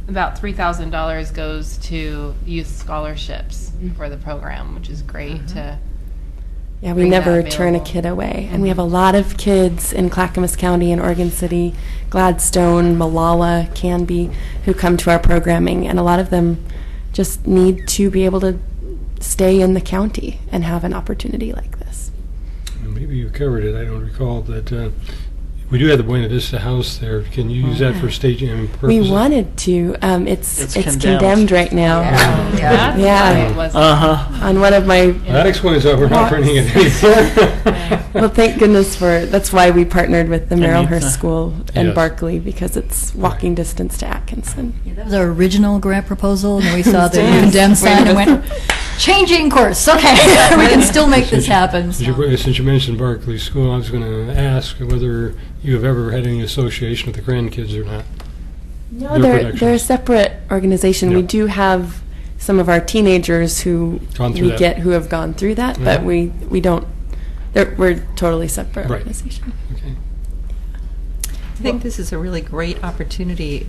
C: about $3,000 goes to youth scholarships for the program, which is great to
U: Yeah, we
C: bring
U: never
C: that
U: turn a
C: available.
U: kid away. And we have a lot of kids in Clackamas County and Oregon City, Gladstone, Malala, Canby, who come to our programming. And a lot of them just need to be able to stay in the county and have an opportunity like this.
A: Maybe you covered it. I don't recall that We do have the Buena Vista House there. Can you use that for staging purposes?
U: We wanted to. It's
B: condemned.
U: condemned right now. On one of my.
A: That explains why we're not renting it anymore.
U: Well, thank goodness that's why we partnered with the Merrillhurst School in
A: Yes.
U: Barkley, because it's walking distance to Atkinson.
V: That was our original grant proposal, and then we saw the condemned sign and went, changing course. Okay, we can still make this happen.
A: Since you mentioned Barclay School, I was going to ask whether you have ever had any association with the grandkids or not.
U: No, they're a separate organization. We do have some of our teenagers who who have gone through that, but we don't. We're totally separate organization.
A: Okay.
H: I think this is a really great opportunity.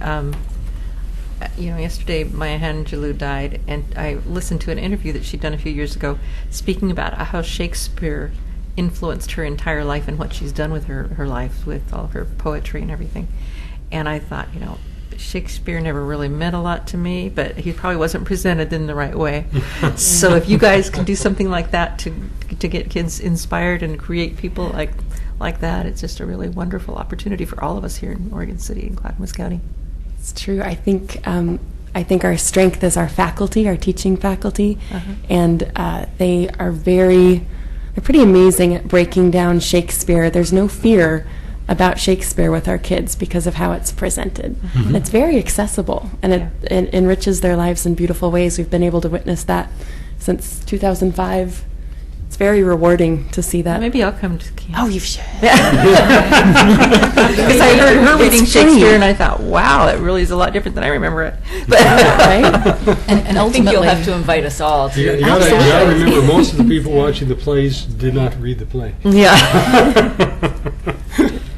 H: Yesterday Maya Angelou died, and I listened to an interview that she'd done a few years ago speaking about how Shakespeare influenced her entire life and what she's done with her life, with all her poetry and everything. And I thought, Shakespeare never really meant a lot to me, but he probably wasn't presented in the right way. So if you guys can do something like that to get kids inspired and create people like that, it's just a really wonderful opportunity for all of us here in Oregon City and Clackamas County.
U: It's true. I think our strength is our faculty, our teaching faculty, and they're pretty amazing at breaking down Shakespeare. There's no fear about Shakespeare with our kids because of how it's presented. And it's very accessible, and it enriches their lives in beautiful ways. We've been able to witness that since 2005. It's very rewarding to see that.
H: Maybe I'll come to camp.
U: Oh, you should.
H: Because I heard her reading Shakespeare, and I thought, wow, that really is a lot different than I remember it.
U: Right?
V: And
D: I think
V: ultimately,
D: you'll have to invite us all to.
A: You got to remember, most of the people watching the plays did not read the play.
V: Yeah.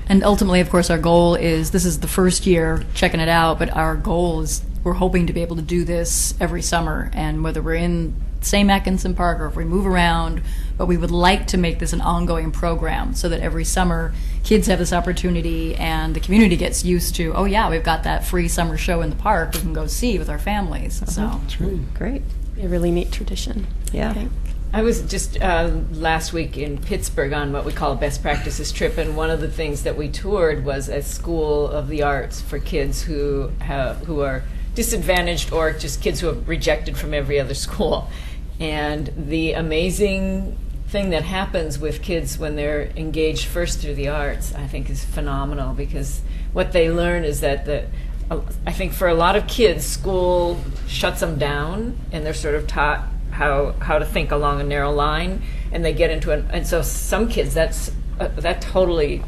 V: And ultimately, of course, our goal is, this is the first year checking it out, but our goal is we're hoping to be able to do this every summer, and whether we're in same Atkinson Park or if we move around, but we would like to make this an ongoing program so that every summer kids have this opportunity and the community gets used to, oh yeah, we've got that free summer show in the park we can go see with our families. So
A: That's right.
H: Great.
U: A really neat tradition.
H: Yeah.
U: I think.
D: I was just last week in Pittsburgh on what we call a best practices trip, and one of the things that we toured was a school of the arts for kids who are disadvantaged or just kids who have rejected from every other school. And the amazing thing that happens with kids when they're engaged first through the arts, I think, is phenomenal, because what they learn is that I think for a lot of kids, school shuts them down, and they're sort of taught how to think along a narrow line, and they get into and so some kids that totally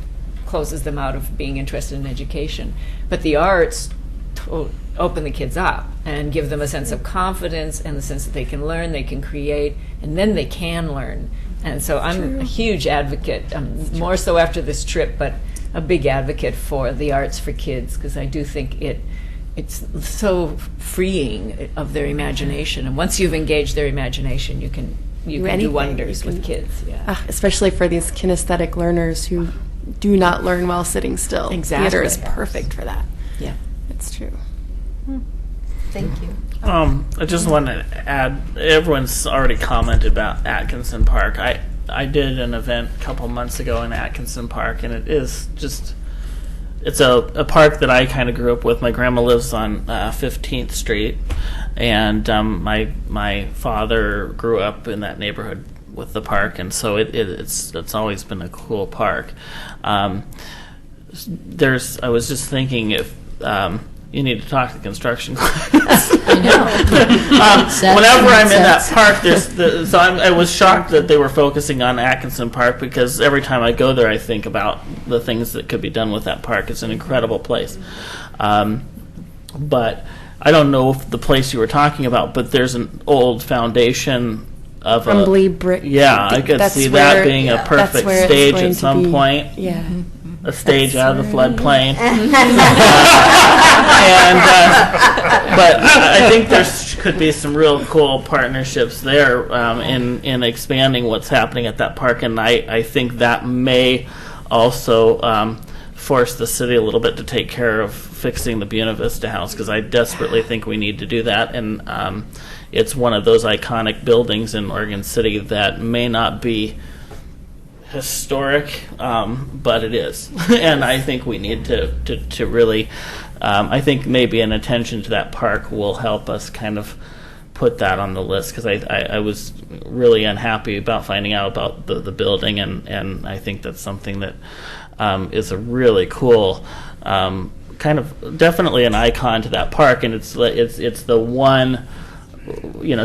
D: closes them out of being interested in education. But the arts open the kids up and give them a sense of confidence and the sense that they can learn, they can create, and then they can learn. And so I'm a huge advocate, more so after this trip, but a big advocate for the arts for kids, because I do think it's so freeing of their imagination. And once you've engaged their imagination, you can do wonders with kids. Yeah.
U: Especially for these kinesthetic learners who do not learn while sitting still.
D: Exactly.
U: Theater is perfect for that.
D: Yeah.
U: It's true.
D: Thank you.
B: I just want to add, everyone's already commented about Atkinson Park. I did an event a couple months ago in Atkinson Park, and it is just, it's a park that I kind of grew up with. My grandma lives on 15th Street, and my father grew up in that neighborhood with the park, and so it's always been a cool park. I was just thinking if you need to talk to the construction class.
V: I know.
B: Whenever I'm in that park, I was shocked that they were focusing on Atkinson Park, because every time I go there, I think about the things that could be done with that park. It's an incredible place. But I don't know if the place you were talking about, but there's an old foundation of
U: Crumbly brick.
B: Yeah, I could see that being a perfect stage at some point.
U: Yeah.
B: A stage out of the floodplain. But I think there could be some real cool partnerships there in expanding what's happening at that park, and I think that may also force the city a little bit to take care of fixing the Buena Vista House, because I desperately think we need to do that, and it's one of those iconic buildings in Oregon City that may not be historic, but it is. And I think we need to really, I think maybe an attention to that park will help us kind of put that on the list, because I was really unhappy about finding out about the building, and I think that's something that is a really cool, kind of definitely an icon to that park, and it's the one,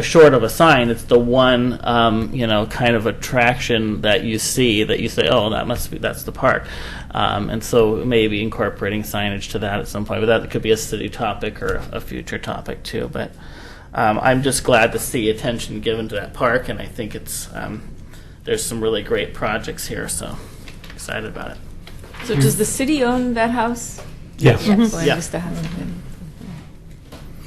B: short of a sign, it's the one, kind of attraction that you see that you say, oh, that's the park. And so maybe incorporating signage to that at some point, but that could be a city topic or a future topic too. But I'm just glad to see attention given to that park, and I think it's there's some really great projects here, so excited about it.
D: So does the city own that house?
A: Yes.
D: Yes.
B: Yeah.
D: Used to have it.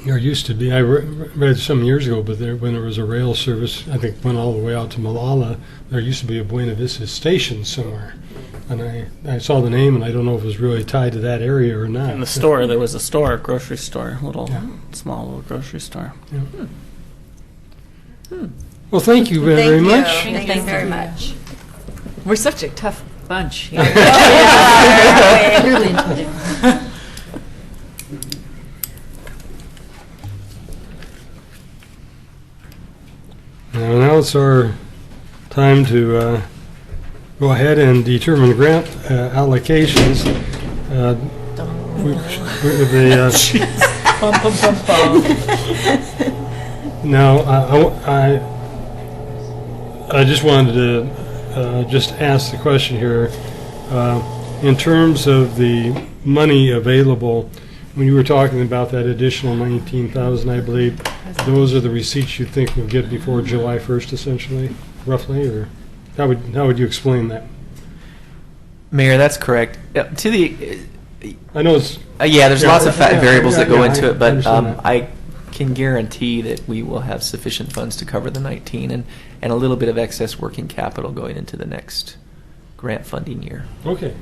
A: There used to be, I read some years ago, but when there was a rail service, I think went all the way out to Malala, there used to be a Buena Vista station somewhere. And I saw the name, and I don't know if it was really tied to that area or not.
B: In the store, there was a grocery store, small little grocery store.
A: Yeah. Well, thank you very much.
S: Thank you very much.
D: We're such a tough bunch.
A: Now it's our time to go ahead and determine grant allocations. Now, I just wanted to just ask the question here. In terms of the money available, when you were talking about that additional $19,000, I believe, those are the receipts you think we'll get before July 1st, essentially, roughly, or how would you explain that?
G: Mayor, that's correct.
A: I know it's
G: there's lots of variables that go into it, but
A: I
G: I can guarantee that we will have sufficient funds to cover the 19 and a little bit of excess working capital going into the next grant funding year.
A: Okay.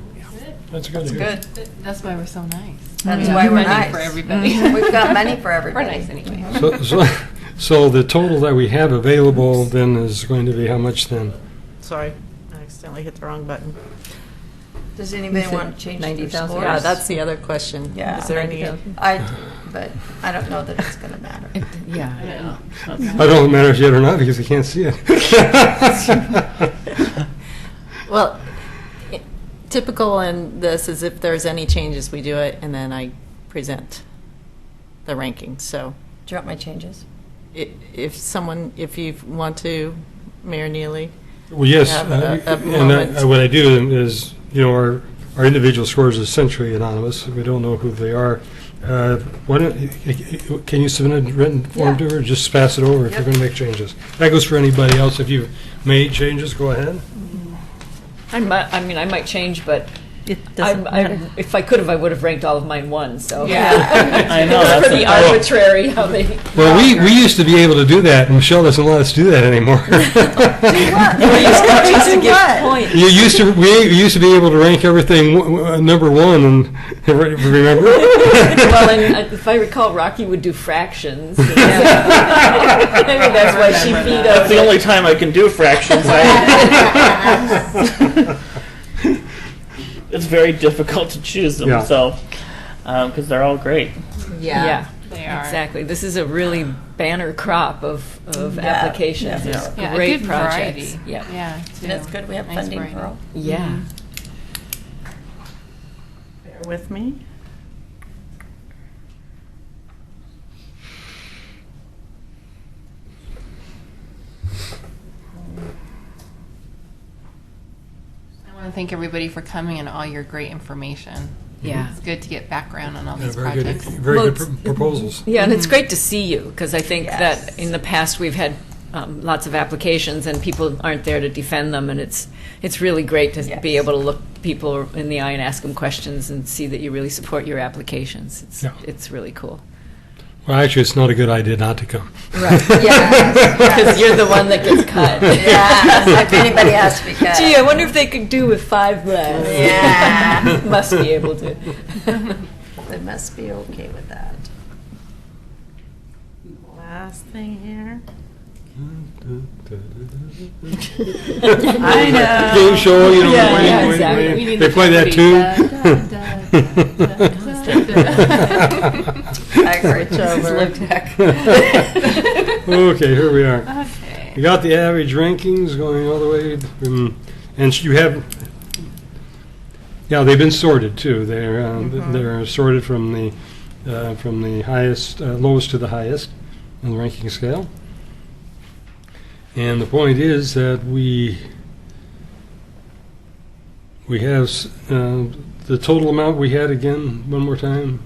A: That's good.
S: Good.
C: That's why we're so nice.
S: That's why we're
C: money
S: nice.
C: for everybody.
S: We've got money for everybody.
C: We're nice anyway.
A: So the total that we have available then is going to be how much then?
K: Sorry, I accidentally hit the wrong button.
S: Does anybody want to change their
K: 90,000.
S: scores?
K: Yeah, that's the other question.
S: Yeah.
K: Is there any?
S: But I don't know that it's going to matter.
A: I don't know if it matters yet or not because I can't see it.
K: Well, typical in this is if there's any changes, we do it, and then I present the rankings. So,
S: do you want my changes?
K: If you want to, Mayor Neely.
A: Well, yes,
K: have a moment.
A: what I do is, our individual scores are essentially anonymous. We don't know who they are. Can you submit a written form to her? Just pass it over if you're going to make changes. That goes for anybody else. If you've made changes, go ahead.
D: I might change, but
K: it doesn't matter.
D: If I could have, I would have ranked all of mine one. So
B: I know
D: it's
B: that's
D: pretty arbitrary how they.
A: Well, we used to be able to do that, and Michelle doesn't let us do that anymore. We used to be able to rank everything number one, and remember?
D: Well, and if I recall, Rocky would do fractions. Maybe that's why she vetoed.
B: That's the only time I can do fractions. It's very difficult to choose them, because they're all great.
D: Yeah,
C: they are.
D: Exactly. This is a really banner crop of applications.
S: Yeah.
D: It's
C: Yeah,
D: great
C: a good
D: projects.
C: variety.
D: Yeah.
S: And it's good we have funding for all.
D: Yeah.
K: Bear with me.
C: I want to thank everybody for coming and all your great information.
D: Yeah.
C: It's good to get background on all these
A: Very
C: projects.
A: good proposals.
D: Yeah, and it's great to see you because I think that in the past we've had lots of applications and people aren't there to defend them, and it's really great to be able to look people in the eye and ask them questions and see that you really support your applications. It's really cool.
A: Well, actually, it's not a good idea not to come.
D: Right. Yeah. Because you're the one that gets cut.
S: Yeah. If anybody has to be cut.
D: Gee, I wonder if they could do with 5 less.
S: Yeah.
D: Must be able to.
S: They must be okay with that.
K: Last thing here. I know.
A: Game show, you know,
K: Yeah,
A: when
K: exactly.
C: We need
A: they
C: the
A: play that tune.
C: I
K: Switch over.
A: Okay, here we are.
C: Okay.
A: You got the average rankings going all the way from, and you have, yeah, they've been sorted too. They're sorted from the highest, lowest to the highest on the ranking scale. And the point is that we have the total amount we had again, one more time,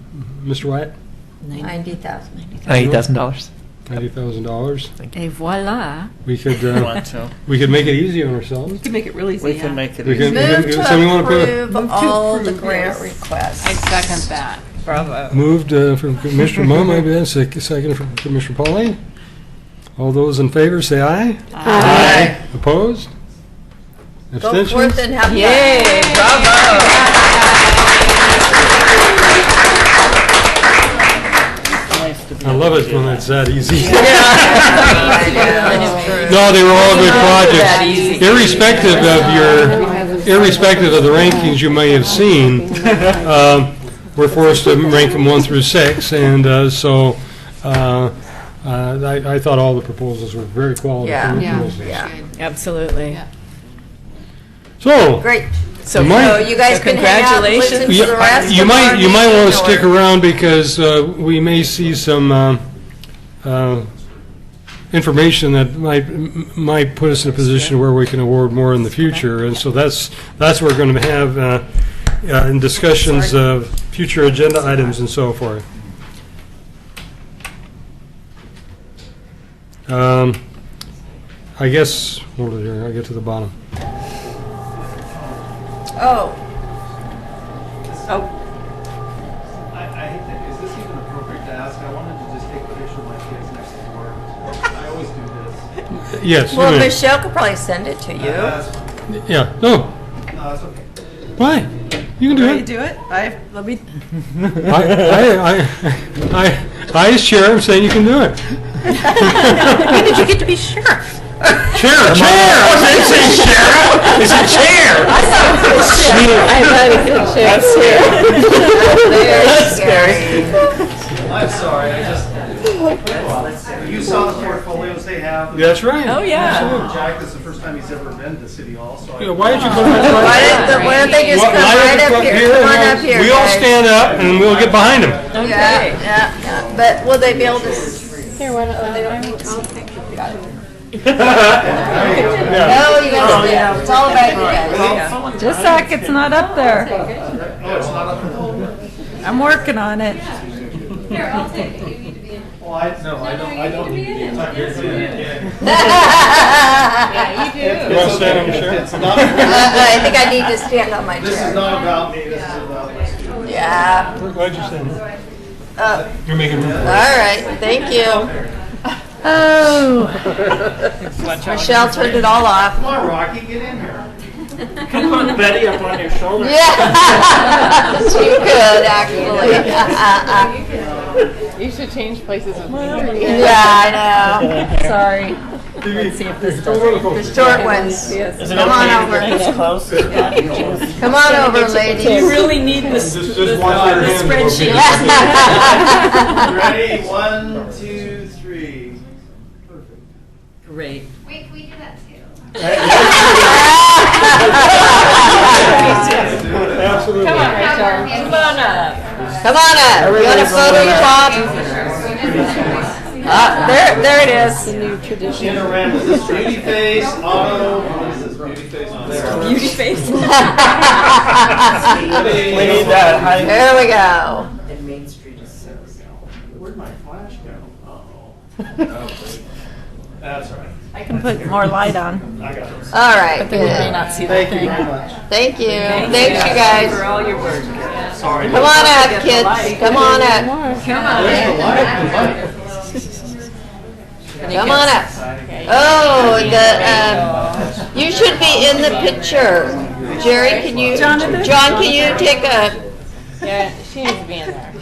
A: Mr. Wyatt?
S: $90,000.
G: $90,000.
A: $90,000.
K: Et voilà.
A: We could
B: Want to.
A: we could make it easy on ourselves.
H: You can make it really easy.
B: We can make it
A: We
B: easy.
A: can-
S: Move to
A: somebody wanna put a-
S: approve all the grant requests.
C: I second that.
D: Bravo.
A: Moved from Commissioner Mum, I guess, second from Commissioner Pauly. All those in favor, say aye.
C: Aye.
A: Opposed?
S: Go
A: Abstentions?
S: forth and have
D: Yay, bravo.
B: Nice to be
A: I love it when it's that easy.
S: Anyway.
A: No, they were all good
D: That
A: projects.
D: easy.
A: Irrespective of the rankings you may have seen, we're forced to rank them 1 through 6, and so I thought all the proposals were very quality
S: Yeah.
A: proposals.
S: Yeah.
D: Absolutely.
C: Yeah.
A: So,
S: Great.
D: So,
A: You might-
S: So you guys can hang out and listen to
A: you
S: the rest
A: you
S: of
A: might
S: our
A: you might
S: meeting,
A: want to stick
S: or-
A: around because we may see some information that might put us in a position where we can award more in the future, and so that's what we're going to have in discussions of future agenda items and so forth. I guess hold it here. I'll get to the bottom.
S: Oh,
I: I hate that. Is this even appropriate to ask? I wanted to just take a picture of my kids next to work. I always do this.
A: Yes.
S: well,
A: you may.
S: Michelle could probably send it to you.
A: Yeah. No.
I: No, it's okay.
A: Why? You can do it.
H: do it? Let me.
A: I as chair, I'm saying you can do it.
H: When did you get to be sheriff?
A: Chair! I didn't say sheriff. It's a chair.
C: I thought he said chair.
S: That's scary.
I: I'm sorry. I just. You saw the portfolios they have.
A: That's right.
D: Oh, yeah.
I: Jack, this is the first time he's ever been to City Hall, so.
A: Yeah, why did you put it
S: Why don't they just come right up here? Come on up here,
A: We all
S: guys.
A: stand up and we'll get behind him.
S: Yeah. But will they be able to?
C: Here, why don't
S: No, you guys. Yeah. It's all about you guys.
K: Just a sec, it's not up there.
I: Oh, it's not up there.
K: I'm working on it.
C: Here, I'll take it. You need to be in.
I: Well, I don't need to be in.
C: Yeah, you do.
A: You want to stand on the chair?
I: It's not.
S: I think I need to stand on my
I: This is
S: chair.
I: not about me. This is about my students.
S: Yeah.
A: Why'd you stand there?
S: Oh,
A: You're making room.
S: all right. Thank you.
K: Oh.
S: Michelle turned it all off.
I: Come on, Rocky, get in here.
B: Can put Betty up on your shoulder.
S: Yeah. She could actually.
C: You should change places with me.
S: Yeah, I know. Sorry.
K: Let's see if this
S: The short ones.
B: Is it
S: Come on
B: okay
S: over.
B: to get this close?
S: Come on over, ladies.
D: You really need this.
A: Just watch your hands.
D: spreadsheet.
I: Ready? 1, 2, 3. Perfect.
D: Great.
C: Wait, can we do that too?
A: Absolutely.
C: Come on, Rachel.
D: Come on up.
S: Come on up. You want a photo op? There it is.
I: Panorama. Is this beauty face, auto? What is this beauty face on there?
D: Beauty face.
B: We need that.
S: There we go.
I: And Main Street is so. Where'd my flash go? Uh-oh. That's all right.
K: I can put more light on.
I: I got this.
S: All right.
K: But then we may
S: Good.
K: not see
I: Thank
K: that
I: you
K: thing.
I: very much.
S: Thank you. Thanks, you
D: For
S: guys.
D: all your work.
I: Sorry.
S: Come on up, kids. Come on up.
D: Come on.
S: Come on up. Oh, you should be in the picture. Jerry, can you? John, can you take a?
C: Yeah, she needs to be in there.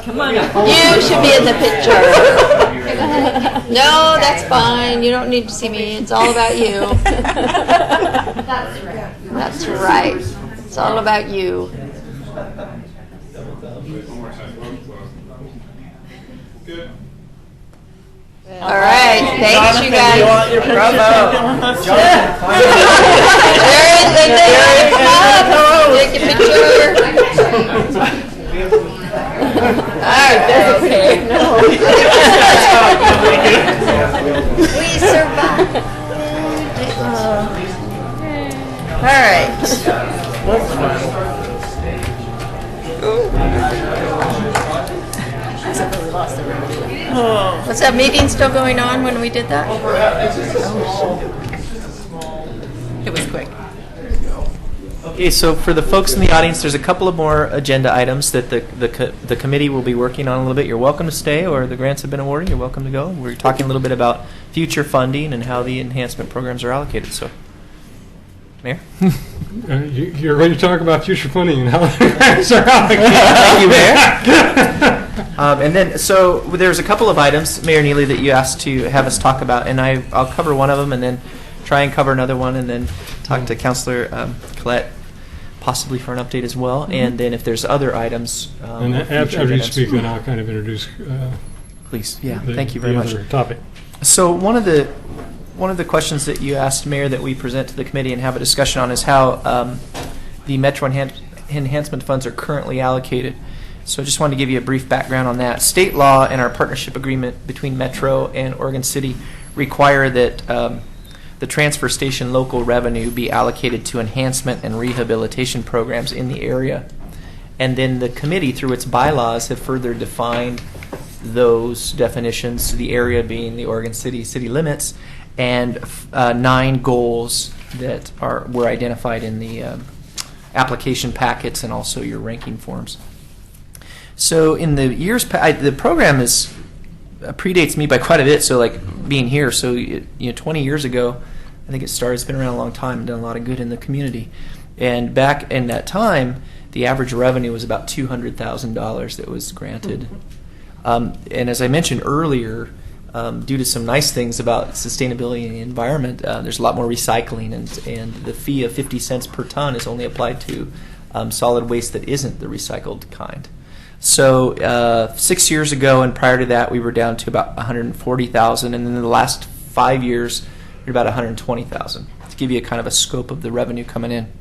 D: Come on up.
S: You should be in the picture.
E: No, that's fine. You don't need to see me. It's all about you.
C: That's right.
E: That's right. It's all about you. All right. Thanks, you guys.
G: Bravo.
E: There is a Take a picture. All right. Okay. We survived. All right. Was that meeting still going on when we did that?
K: It was quick.
G: Okay, so for the folks in the audience, there's a couple of more agenda items that the committee will be working on a little bit. You're welcome to stay, or the grants have been awarded. You're welcome to go. We're talking a little bit about future funding and how the enhancement programs are allocated. So, Mayor?
A: You're going to talk about future funding and how the grants are allocated.
G: Thank you, Mayor. And then, so there's a couple of items, Mayor Neely, that you asked to have us talk about, and I'll cover one of them and then try and cover another one, and then talk to Councilor Collette possibly for an update as well. And then if there's other items.
A: And after you speak, then I'll kind of introduce.
G: Please, yeah, thank you very much.
A: Topic.
G: So one of the questions that you asked, Mayor, that we present to the committee and have a discussion on is how the Metro enhancement funds are currently allocated. So I just wanted to give you a brief background on that. State law and our partnership agreement between Metro and Oregon City require that the transfer station local revenue be allocated to enhancement and rehabilitation programs in the area. And then the committee, through its bylaws, have further defined those definitions, the area being the Oregon City limits, and 9 goals that were identified in the application packets and also your ranking forms. So in the years past, the program predates me by quite a bit. So like being here, so 20 years ago, I think it started. It's been around a long time and done a lot of good in the community. And back in that time, the average revenue was about $200,000 that was granted. And as I mentioned earlier, due to some nice things about sustainability and the environment, there's a lot more recycling, and the fee of 50 cents per ton is only applied to solid waste that isn't the recycled kind. So 6 years ago and prior to that, we were down to about 140,000, and then in the last 5 years, we're about 120,000. To give you a kind of a scope of the revenue coming in.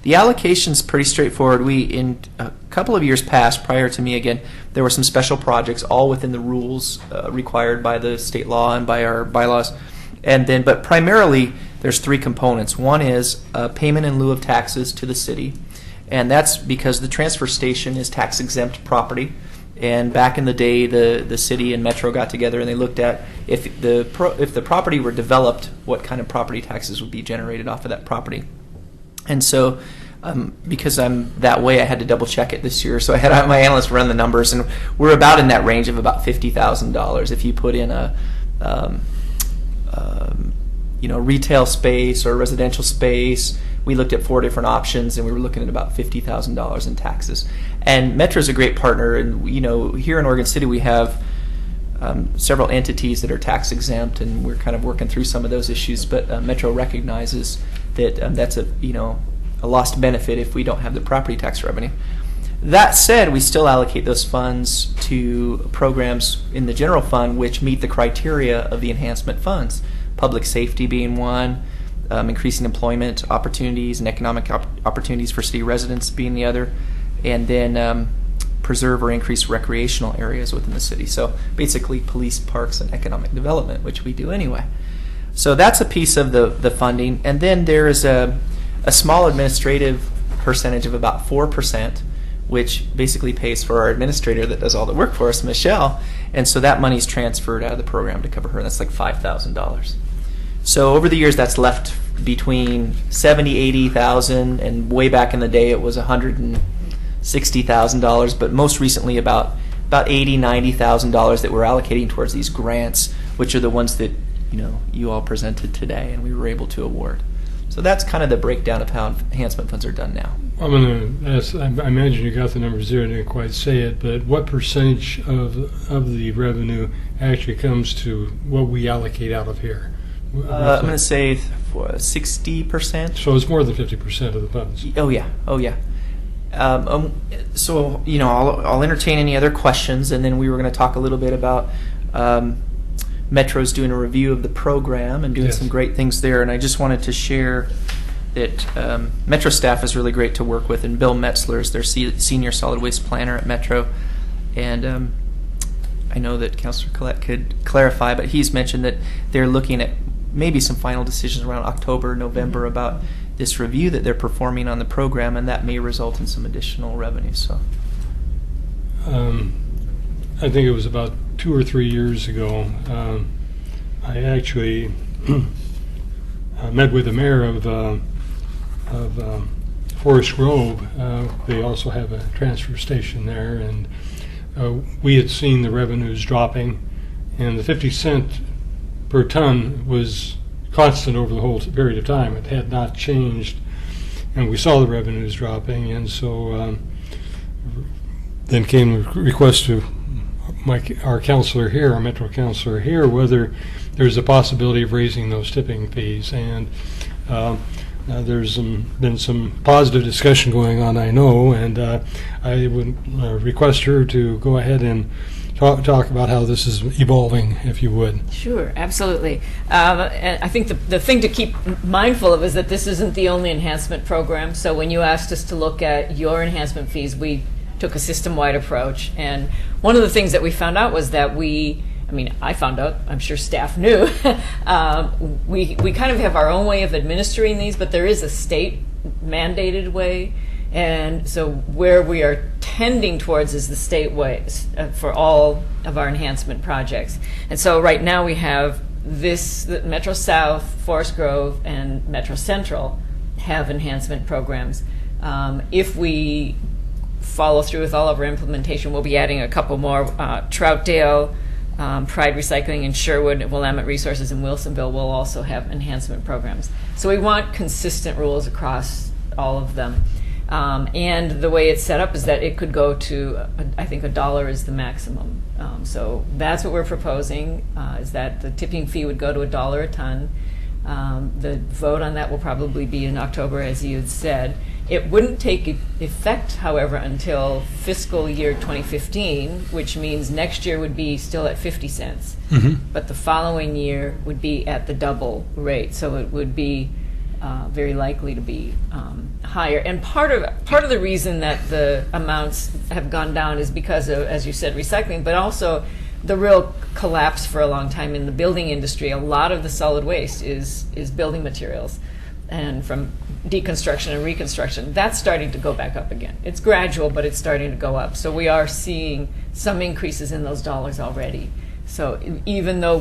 G: The allocation's pretty straightforward. In a couple of years past, prior to me again, there were some special projects, all within the rules required by the state law and by our bylaws. And then, but primarily, there's 3 components. One is payment in lieu of taxes to the city, and that's because the transfer station is tax exempt property. And back in the day, the city and Metro got together and they looked at if the property were developed, what kind of property taxes would be generated off of that property. And so, because I'm that way, I had to double check it this year. So I had my analyst run the numbers, and we're about in that range of about $50,000 if you put in a retail space or residential space. We looked at 4 different options, and we were looking at about $50,000 in taxes. And Metro's a great partner, and here in Oregon City we have several entities that are tax exempt, and we're kind of working through some of those issues. But Metro recognizes that that's a lost benefit if we don't have the property tax revenue. That said, we still allocate those funds to programs in the general fund which meet the criteria of the enhancement funds. Public safety being one, increasing employment opportunities and economic opportunities for city residents being the other, and then preserve or increase recreational areas within the city. So basically police, parks, and economic development, which we do anyway. So that's a piece of the funding. And then there is a small administrative percentage of about 4%, which basically pays for our administrator that does all the work for us, Michelle. And so that money's transferred out of the program to cover her. That's like $5,000. So over the years, that's left between $70,000, $80,000, and way back in the day, it was $160,000. But most recently, about $80,000, $90,000 that we're allocating towards these grants, which are the ones that you all presented today, and we were able to award. So that's kind of the breakdown of how enhancement funds are done now.
A: I'm going to ask, I imagine you got the numbers there, I didn't quite say it, but what percentage of the revenue actually comes to what we allocate out of here?
G: I'm going to say 60%.
A: So it's more than 50% of the funds.
G: Oh yeah, oh yeah. So I'll entertain any other questions, and then we were going to talk a little bit about Metro's doing a review of the program and doing some great things there. And I just wanted to share that Metro staff is really great to work with, and Bill Metzler is their senior solid waste planner at Metro, and I know that Councilor Collette could clarify, but he's mentioned that they're looking at maybe some final decisions around October, November about this review that they're performing on the program, and that may result in some additional revenue. So,
A: I think it was about 2 or 3 years ago. I actually met with the mayor of Forest Grove. They also have a transfer station there, and we had seen the revenues dropping, and the 50 cent per ton was constant over the whole period of time. It had not changed, and we saw the revenues dropping, and so then came a request to our counselor here, our Metro counselor here, whether there's a possibility of raising those tipping fees, and there's been some positive discussion going on, I know, and I would request her to go ahead and talk about how this is evolving, if you would.
D: Sure, absolutely. And I think the thing to keep mindful of is that this isn't the only enhancement program. So when you asked us to look at your enhancement fees, we took a system-wide approach. And one of the things that we found out was that I found out, I'm sure staff knew, we kind of have our own way of administering these, but there is a state-mandated way. And so where we are tending towards is the state way for all of our enhancement projects. And so right now we have the Metro South, Forest Grove, and Metro Central have enhancement programs. If we follow through with all of our implementation, we'll be adding a couple more. Troutdale, Pride Recycling, and Sherwood, Willamette Resources, and Wilsonville will also have enhancement programs. So we want consistent rules across all of them. And the way it's set up is that it could go to, I think $1 is the maximum. So that's what we're proposing, is that the tipping fee would go to $1 a ton. The vote on that will probably be in October, as you had said. It wouldn't take effect, however, until fiscal year 2015, which means next year would be still at 50 cents.
A: Mm-hmm.
D: But the following year would be at the double rate. So it would be very likely to be higher. And part of the reason that the amounts have gone down is because of, as you said, recycling, but also the real collapse for a long time in the building industry. A lot of the solid waste is building materials, and from deconstruction and reconstruction, that's starting to go back up again. It's gradual, but it's starting to go up. So we are seeing some increases in those dollars already. So even though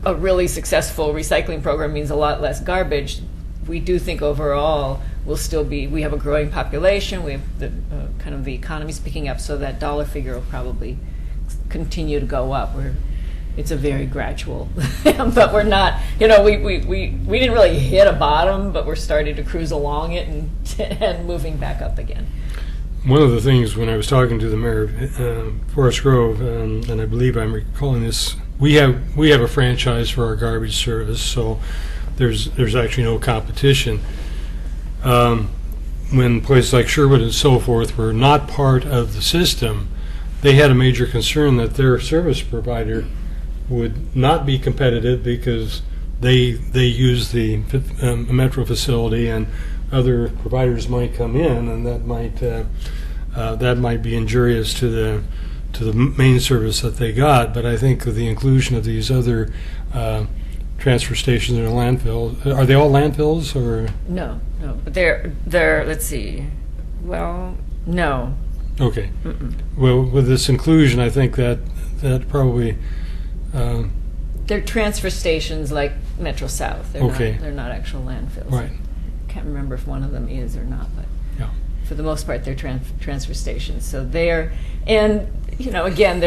D: a really successful recycling program means a lot less garbage, we do think overall we have a growing population, we have the kind of the economy's picking up, so that dollar figure will probably continue to go up. It's a very gradual, but we're not, we didn't really hit a bottom, but we're starting to cruise along it and moving back up again.
A: One of the things when I was talking to the mayor of Forest Grove, and I believe I'm recalling this, we have a franchise for our garbage service, so there's actually no competition. When places like Sherwood and so forth were not part of the system, they had a major concern that their service provider would not be competitive because they use the Metro facility, and other providers might come in, and that might be injurious to the main service that they got. But I think with the inclusion of these other transfer stations and landfills, are they all landfills or?
D: No, but they're let's see. Well, no.
A: Okay. Mm-mm. Well, with this inclusion, I think that probably.
D: They're transfer stations like Metro South. They're not actual landfills.
A: Right.
D: Can't remember if one of them is or not, but
A: yeah.
D: For the most part, they're transfer stations. So they're, and again,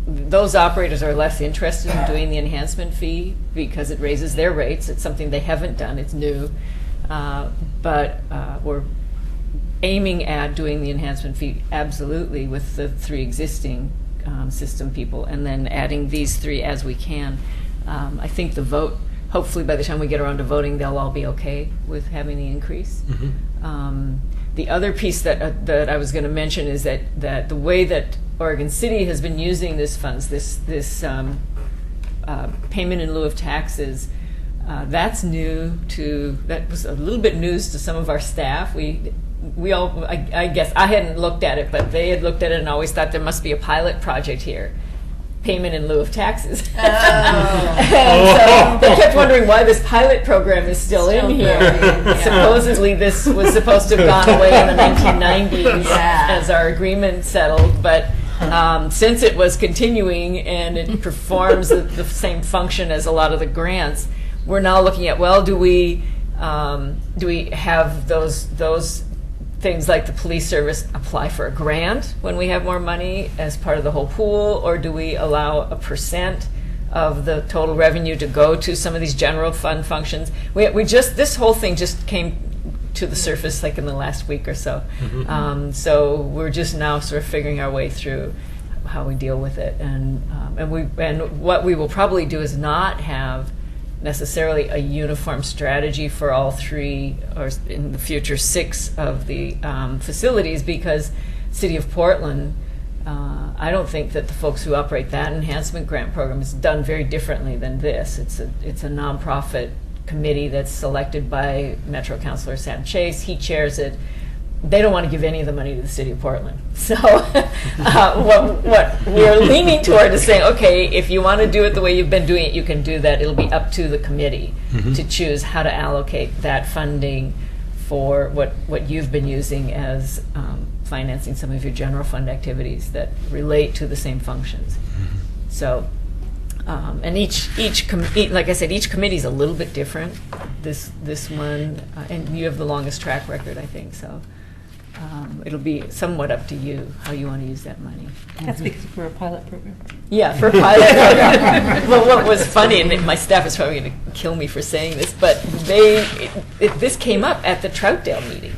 D: those operators are less interested in doing the enhancement fee because it raises their rates. It's something they haven't done. It's new. But we're aiming at doing the enhancement fee absolutely with the 3 existing system people, and then adding these 3 as we can. I think the vote, hopefully by the time we get around to voting, they'll all be okay with having the increase. The other piece that I was going to mention is that the way that Oregon City has been using this funds, this payment in lieu of taxes, that's new to, that was a little bit news to some of our staff. We all, I guess, I hadn't looked at it, but they had looked at it and always thought there must be a pilot project here. Payment in lieu of taxes. And so they kept wondering why this pilot program is still in here. Supposedly this was supposed to have gone away in the 1990s as our agreement settled, but since it was continuing and it performs the same function as a lot of the grants, we're now looking at, well, do we have those things like the police service apply for a grant when we have more money as part of the whole pool, or do we allow a % of the total revenue to go to some of these general fund functions? This whole thing just came to the surface like in the last week or so. So we're just now sort of figuring our way through how we deal with it, and what we will probably do is not have necessarily a uniform strategy for all 3, or in the future 6 of the facilities, because City of Portland, I don't think that the folks who operate that enhancement grant program is done very differently than this. It's a nonprofit committee that's selected by Metro Councilor Sam Chase. He chairs it. They don't want to give any of the money to the City of Portland. So what we're leaning toward is saying, okay, if you want to do it the way you've been doing it, you can do that. It'll be up to the committee to choose how to allocate that funding for what you've been using as financing some of your general fund activities that relate to the same functions. So, and like I said, each committee is a little bit different. This one, and you have the longest track record, I think, so. It'll be somewhat up to you how you want to use that money.
H: That's because we're a pilot program.
D: Yeah, for a pilot program. Well, what was funny, and my staff is probably going to kill me for saying this, but this came up at the Troutdale meeting.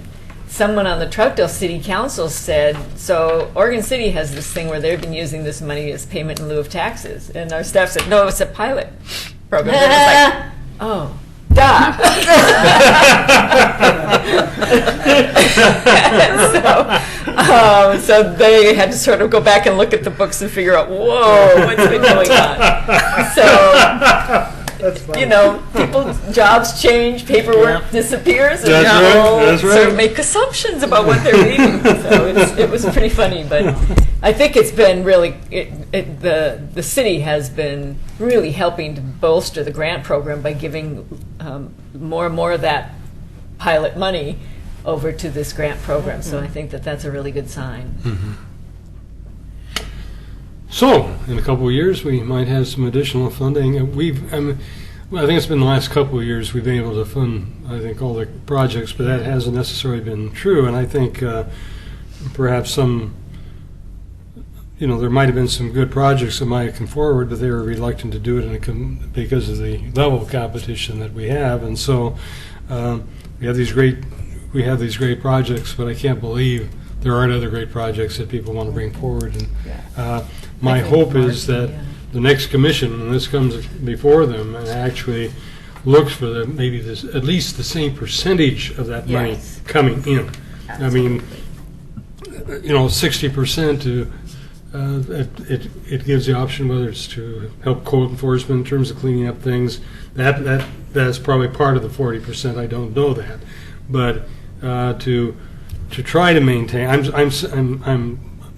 D: Someone on the Troutdale City Council said, so Oregon City has this thing where they've been using this money as payment in lieu of taxes. And our staff said, no, it's a pilot program. And it's like, oh. So they had to sort of go back and look at the books and figure out, whoa, what's been going on? So, people's jobs change, paperwork disappears, and people sort of make assumptions about what they're reading. So it was pretty funny, but I think it's been really, the city has been really helping to bolster the grant program by giving more and more of that pilot money over to this grant program. So I think that that's a really good sign.
A: So, in a couple of years, we might have some additional funding. I think it's been the last couple of years we've been able to fund, I think, all the projects, but that hasn't necessarily been true. And I think perhaps some, there might have been some good projects that might have come forward, but they were reluctant to do it because of the level of competition that we have. And so we have these great projects, but I can't believe there aren't other great projects that people want to bring forward. And my hope is that the next commission, when this comes before them, and actually looks for at least the same percentage of that money coming in. Absolutely. I mean, 60% to it gives the option whether it's to help code enforcement in terms of cleaning up things. That's probably part of the 40%. I don't know that, but to try to maintain.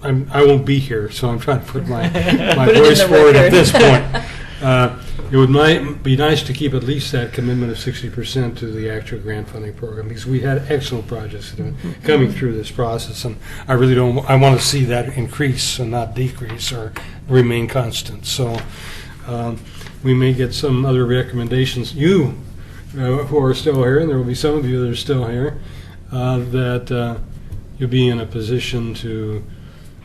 A: I won't be here, so I'm trying to put my voice forward at this point. It might be nice to keep at least that commitment of 60% to the actual grant funding program, because we had excellent projects that are coming through this process, and I really don't. I want to see that increase and not decrease or remain constant. So we may get some other recommendations. You who are still here, and there will be some of you that are still here, that you'll be in a position to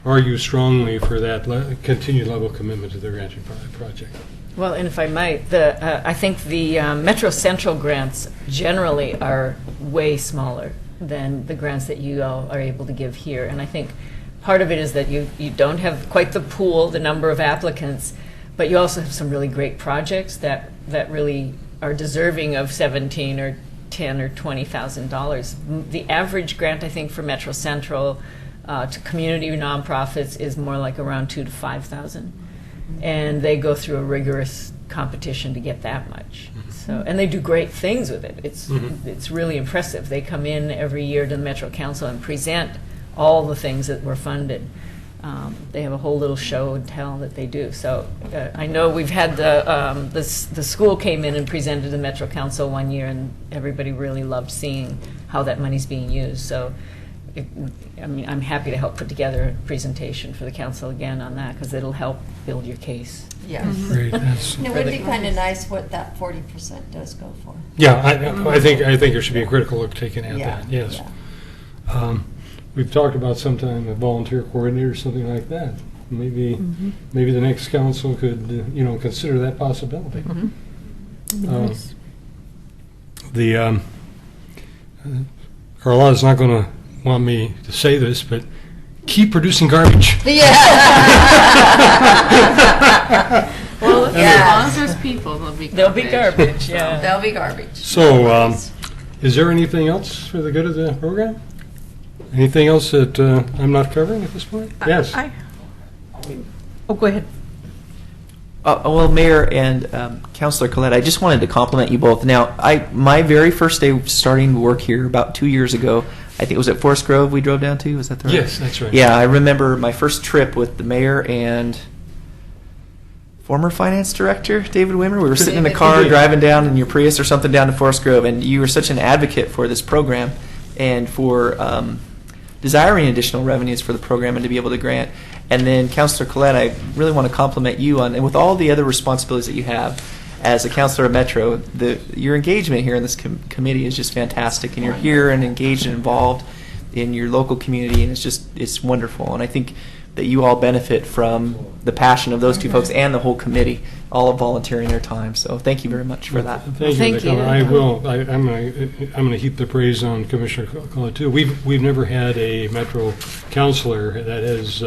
A: argue strongly for that continued level of commitment to the granting project.
D: Well, and if I might, I think the Metro Central grants generally are way smaller than the grants that you all are able to give here. And I think part of it is that you don't have quite the pool, the number of applicants, but you also have some really great projects that really are deserving of 17 or 10 or $20,000. The average grant, I think, for Metro Central to community nonprofits is more like around 2,000 to 5,000, and they go through a rigorous competition to get that much. So, and they do great things with it. It's really impressive. They come in every year to the Metro Council and present all the things that were funded. They have a whole little show and tell that they do. So I know we've had the school came in and presented to the Metro Council one year, and everybody really loved seeing how that money's being used. So I'm happy to help put together a presentation for the council again on that, because it'll help build your case.
S: Yeah.
A: Great.
S: It would be kind of nice what that 40% does go for.
A: Yeah, I think there should be a critical look taken at that. Yes.
S: Yeah.
A: We've talked about sometime a volunteer coordinator or something like that. Maybe the next council could consider that possibility.
H: Nice.
A: Carlotta's not going to want me to say this, but keep producing garbage.
E: Yeah.
C: Well, as long as there's people, there'll be garbage.
D: Yeah.
E: There'll be garbage.
A: So, is there anything else for the good of the program? Anything else that I'm not covering at this point? Yes.
H: Go ahead.
G: Well, Mayor and Councilor Collette, I just wanted to compliment you both. Now, my very first day starting to work here about 2 years ago, I think it was at Forest Grove we drove down to. Was that the right?
A: Yes, that's right.
G: Yeah, I remember my first trip with the mayor and former finance director, David Wimmer. We were sitting in the car driving down in your Prius or something down to Forest Grove, and you were such an advocate for this program and for desiring additional revenues for the program and to be able to grant. And then, Councilor Collette, I really want to compliment you on, and with all the other responsibilities that you have as a councilor of Metro, your engagement here in this committee is just fantastic, and you're here and engaged and involved in your local community, and it's wonderful. And I think that you all benefit from the passion of those two folks and the whole committee, all of volunteering their time. So thank you very much for that.
A: Thank you. I will. I'm going to heap the praise on Commissioner Collette too. We've never had a Metro councilor that has.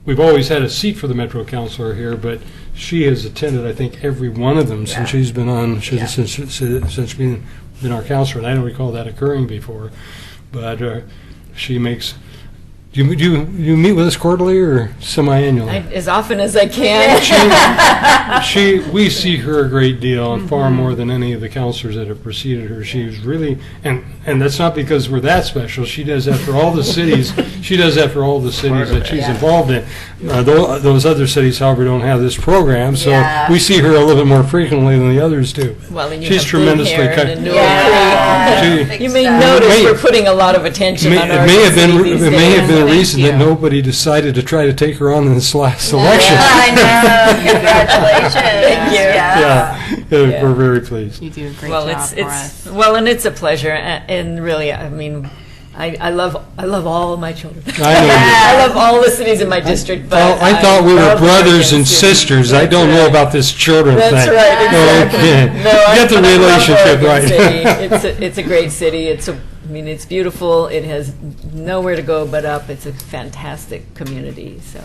A: We've always had a seat for the Metro councilor here, but she has attended, I think, every one of them since she's been on, since being our councilor, and I don't recall that occurring before. But she makes. Do you meet with us quarterly or semi-annually?
D: As often as I can.
A: We see her a great deal, and far more than any of the counselors that have preceded her. She's really, and that's not because we're that special. She does that for all the cities. She does that for all the cities that she's involved in. Those other cities, however, don't have this program, so we see her a little bit more frequently than the others do.
D: Well, and
A: she's tremendously kind.
D: You may notice we're putting a lot of attention on our
A: It may have been the reason that nobody decided to try to take her on in this last election.
E: I know. Congratulations.
D: Thank you.
A: We're very pleased.
C: You do a great job for us.
D: Well, and it's a pleasure, and really, I mean, I love all of my children.
A: I
D: love all the cities in my district. But
A: I thought we were brothers and sisters. I don't know about this children thing.
D: That's right. Exactly.
A: Okay. Get the relationship right.
D: It's a great city. It's beautiful. It has nowhere to go but up. It's a fantastic community. So,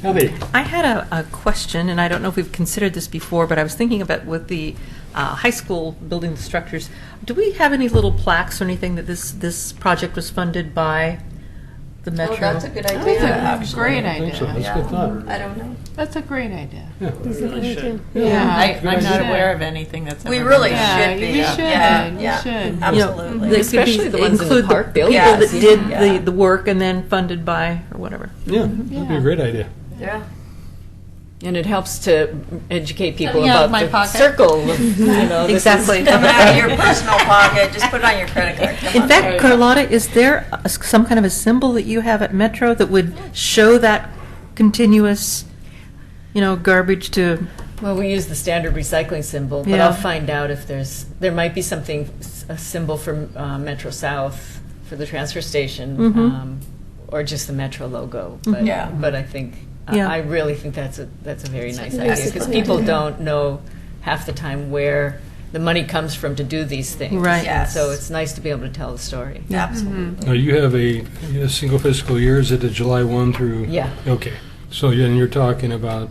H: I had a question, and I don't know if we've considered this before, but I was thinking about with the high school building the structures. Do we have any little plaques or anything that this project was funded by the Metro?
E: Oh, that's a good idea.
C: That's a great idea.
A: So. That's a good thought.
E: I don't know.
C: That's a great idea.
A: Yeah.
K: I'm not aware of anything that's.
E: We really should be.
C: We should.
E: Yeah.
C: We should.
E: Absolutely.
D: Especially the ones in the park buildings.
H: People that did the work and then funded by or whatever.
A: Yeah, that'd be a great idea.
E: Yeah.
D: And it helps to educate people
E: Coming out
D: about
E: of my
D: the
E: pocket.
D: circle.
H: Exactly.
E: Coming out of your personal pocket, just put it on your credit card. Come
H: In fact, Carlotta, is there some kind of a symbol that you have at Metro that would show that continuous, garbage to?
D: Well, we use the standard recycling symbol, but I'll find out if there might be a symbol for Metro South for the transfer station. or just the Metro logo. But,
S: Yeah.
D: but I think,
V: Yeah.
D: I really think that's a very nice
V: very
D: idea, because
V: simple.
D: people don't know half the time where the money comes from to do these things.
H: Right.
D: And
S: Yes.
D: so it's nice to be able to tell the story.
S: Absolutely.
A: Now, you have a single fiscal year, is it a July 1 through?
D: Yeah.
A: Okay, so then you're talking about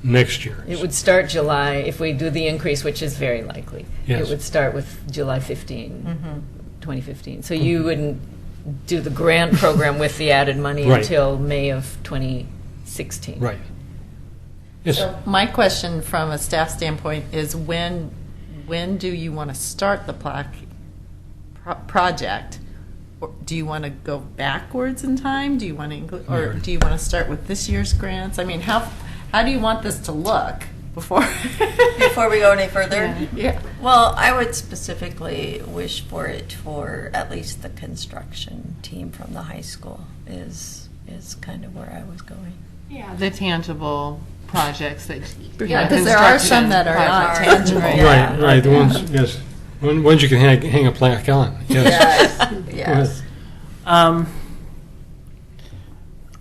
A: next year.
D: It would start July, if we do the increase, which is very likely.
A: Yes.
D: It would start with July 15, 2015. So you wouldn't do the grant program with the added money
A: Right.
D: until May of 2016.
A: Right. Yes.
K: So my question from a staff standpoint is when do you want to start the plaque project? Or do you want to go backwards in time? Do you want to include, or do you want to start with this year's grants? I mean, how do you want this to look before
S: Before we go any further?
K: Yeah.
S: Well, I would specifically wish for it for at least the construction team from the high school is kind of where I was going.
C: Yeah, the tangible projects that.
K: Yeah, because there are some that are not tangible.
A: Right, right, the ones, yes, ones you can hang a plaque on, yes.
K: Yes.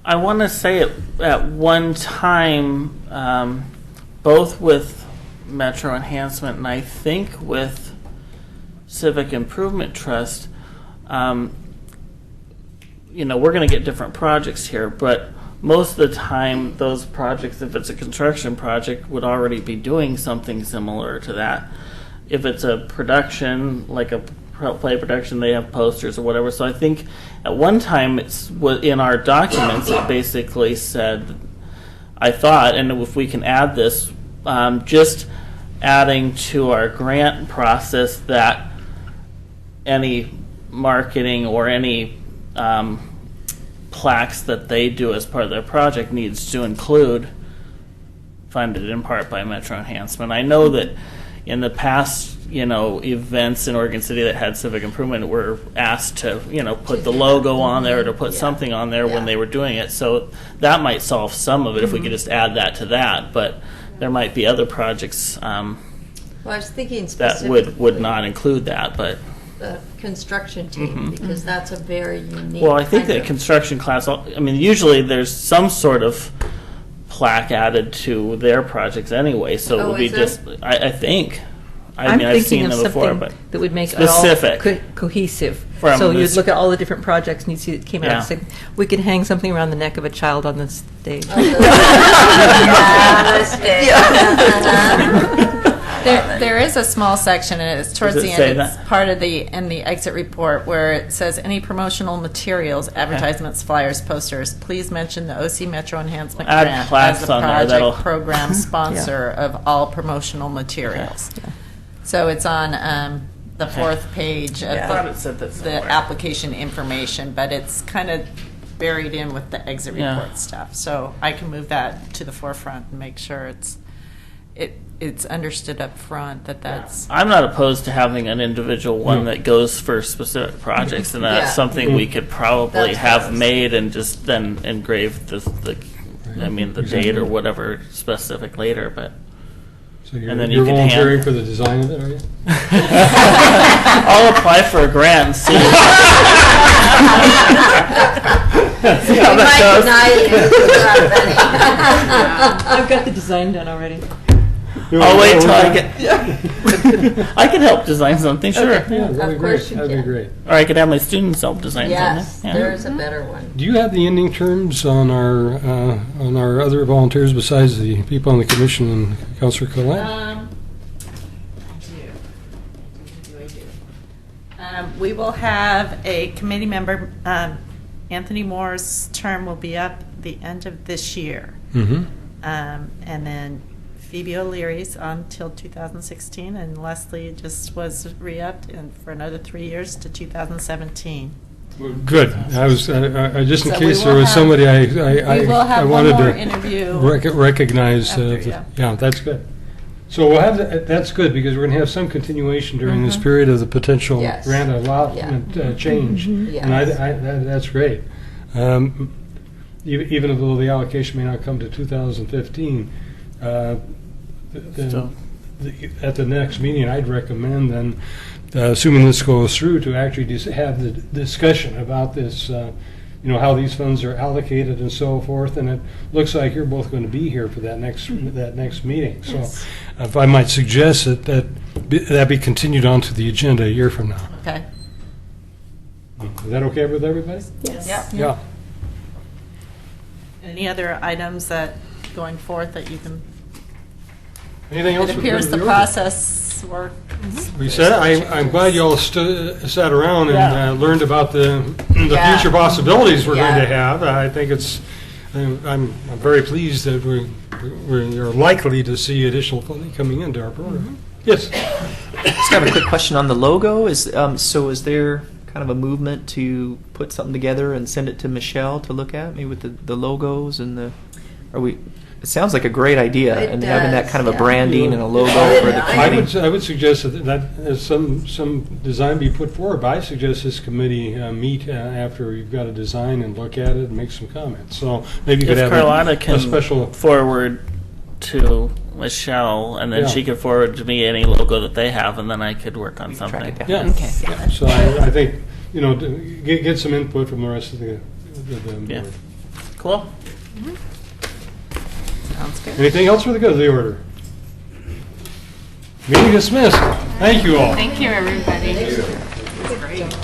B: I want to say at one time, both with Metro Enhancement and I think with Civic Improvement Trust, we're going to get different projects here, but most of the time, those projects, if it's a construction project, would already be doing something similar to that. If it's a production, like a play production, they have posters or whatever. So I think at one time, in our documents, it basically said, I thought, and if we can add this, just adding to our grant process that any marketing or any plaques that they do as part of their project needs to include funded in part by Metro Enhancement. I know that in the past, events in Oregon City that had civic improvement were asked to, put the logo on there or to put something on there when they were doing it. So that might solve some of it if we could just add that to that. But there might be other projects
S: Well, I was thinking
B: that
S: specifically
B: would not include that. But
S: the construction team, because that's a very unique.
B: well, I think
S: kind
B: that
S: of-
B: construction class, usually there's some sort of plaque added to their projects anyway, so it
S: Oh,
B: would be
S: is there?
B: just, I think.
H: I'm
B: I've
H: thinking
B: seen
H: of
B: them before,
H: something
B: but
H: that would make
B: specific.
H: it all cohesive.
B: From
H: So
B: this-
H: you'd look at all the different projects and you'd see it came out.
B: Yeah.
H: And say, we could hang something around the neck of a child on the stage.
K: There is a small section, and it's towards
B: Does it
K: the
B: say
K: end. It's
B: that?
K: part of in the exit report where it says any promotional materials, advertisements, flyers, posters. Please mention the OC Metro Enhancement
B: Add
K: Grant
B: plaques
K: as the
B: on there,
K: project
B: that'll-
K: program sponsor of all promotional materials. So it's on the fourth page of
B: I thought it said that
K: the
B: somewhere.
K: application information, but it's kind of buried in with the exit
B: Yeah.
K: report stuff. So I can move that to the forefront and make sure it's understood up front that that's.
B: I'm not opposed to having an individual one that goes for specific projects, and that's
K: Yeah.
B: something we could probably
K: That's
B: have
K: what I was-
B: made and just then engrave the date or whatever specific later, but.
A: So
B: And then
A: you're
B: you can
A: volunteering
B: hand-
A: for the design of it, are you?
B: I'll apply for a grant and see. See how that goes.
H: I've got the design done already.
B: I'll wait till I get. I can help design something, sure.
S: Okay.
A: Yeah, that'd be
S: Of
A: great,
S: course you
A: that'd be
S: can.
A: great.
B: Or I could have my students help design
S: Yes,
B: something. Yeah.
S: there's a better one.
A: Do you have the ending terms on our other volunteers besides the people on the commission and Councilor Collette?
K: We will have a committee member. Anthony Moore's term will be up the end of this year.
A: Mm-hmm.
K: And then Phoebe O'Leary's until 2016, and Leslie just was re-upped and for another 3 years to 2017.
A: Good. I just in
K: So
A: case
K: we
A: there
K: will
A: was
K: have-
A: somebody I
K: we will have one
A: wanted
K: more
A: to
K: interview
A: recognize.
K: after, yeah.
A: Yeah, that's good. So we'll have that's good because we're going to have some continuation during this period of the potential
S: Yes.
A: grant allotment change,
S: Yes.
A: and that's great. Even though the allocation may not come to 2015, at the next meeting, I'd recommend then, assuming this goes through, to actually have the discussion about this how these funds are allocated and so forth. And it looks like you're both going to be here for that next meeting. So, if I might suggest that be continued onto the agenda a year from now.
K: Okay.
A: Is that okay with everybody?
K: Yes.
A: Yeah.
K: Any other items that going forth that you can?
A: Anything else?
K: It appears the process work.
A: We said I'm glad you all sat around and learned about the
K: Yeah.
A: future possibilities we're
K: Yeah.
A: going to have. I think I'm very pleased that we're likely to see additional funding coming into our program. Yes.
G: Just have a quick question on the logo. Is there kind of a movement to put something together and send it to Michelle to look at, maybe with the logos and it sounds like a great idea, and having that kind of a branding and a logo for the committee.
A: I would suggest that some design be put forward, but I suggest this committee meet after you've got a design and look at it and make some comments. So maybe you could have
B: Carlotta
A: a
B: can
A: special
B: forward to Michelle, and then
A: Yeah.
B: she could forward to me any logo that they have, and then I could work on something.
A: Yeah. Yeah. So I think get some input from the rest of the board.
B: Cool.
K: Sounds good.
A: Anything else for the good of the order? Meeting dismissed. Thank you all.
C: Thank you, everybody.
K: Great.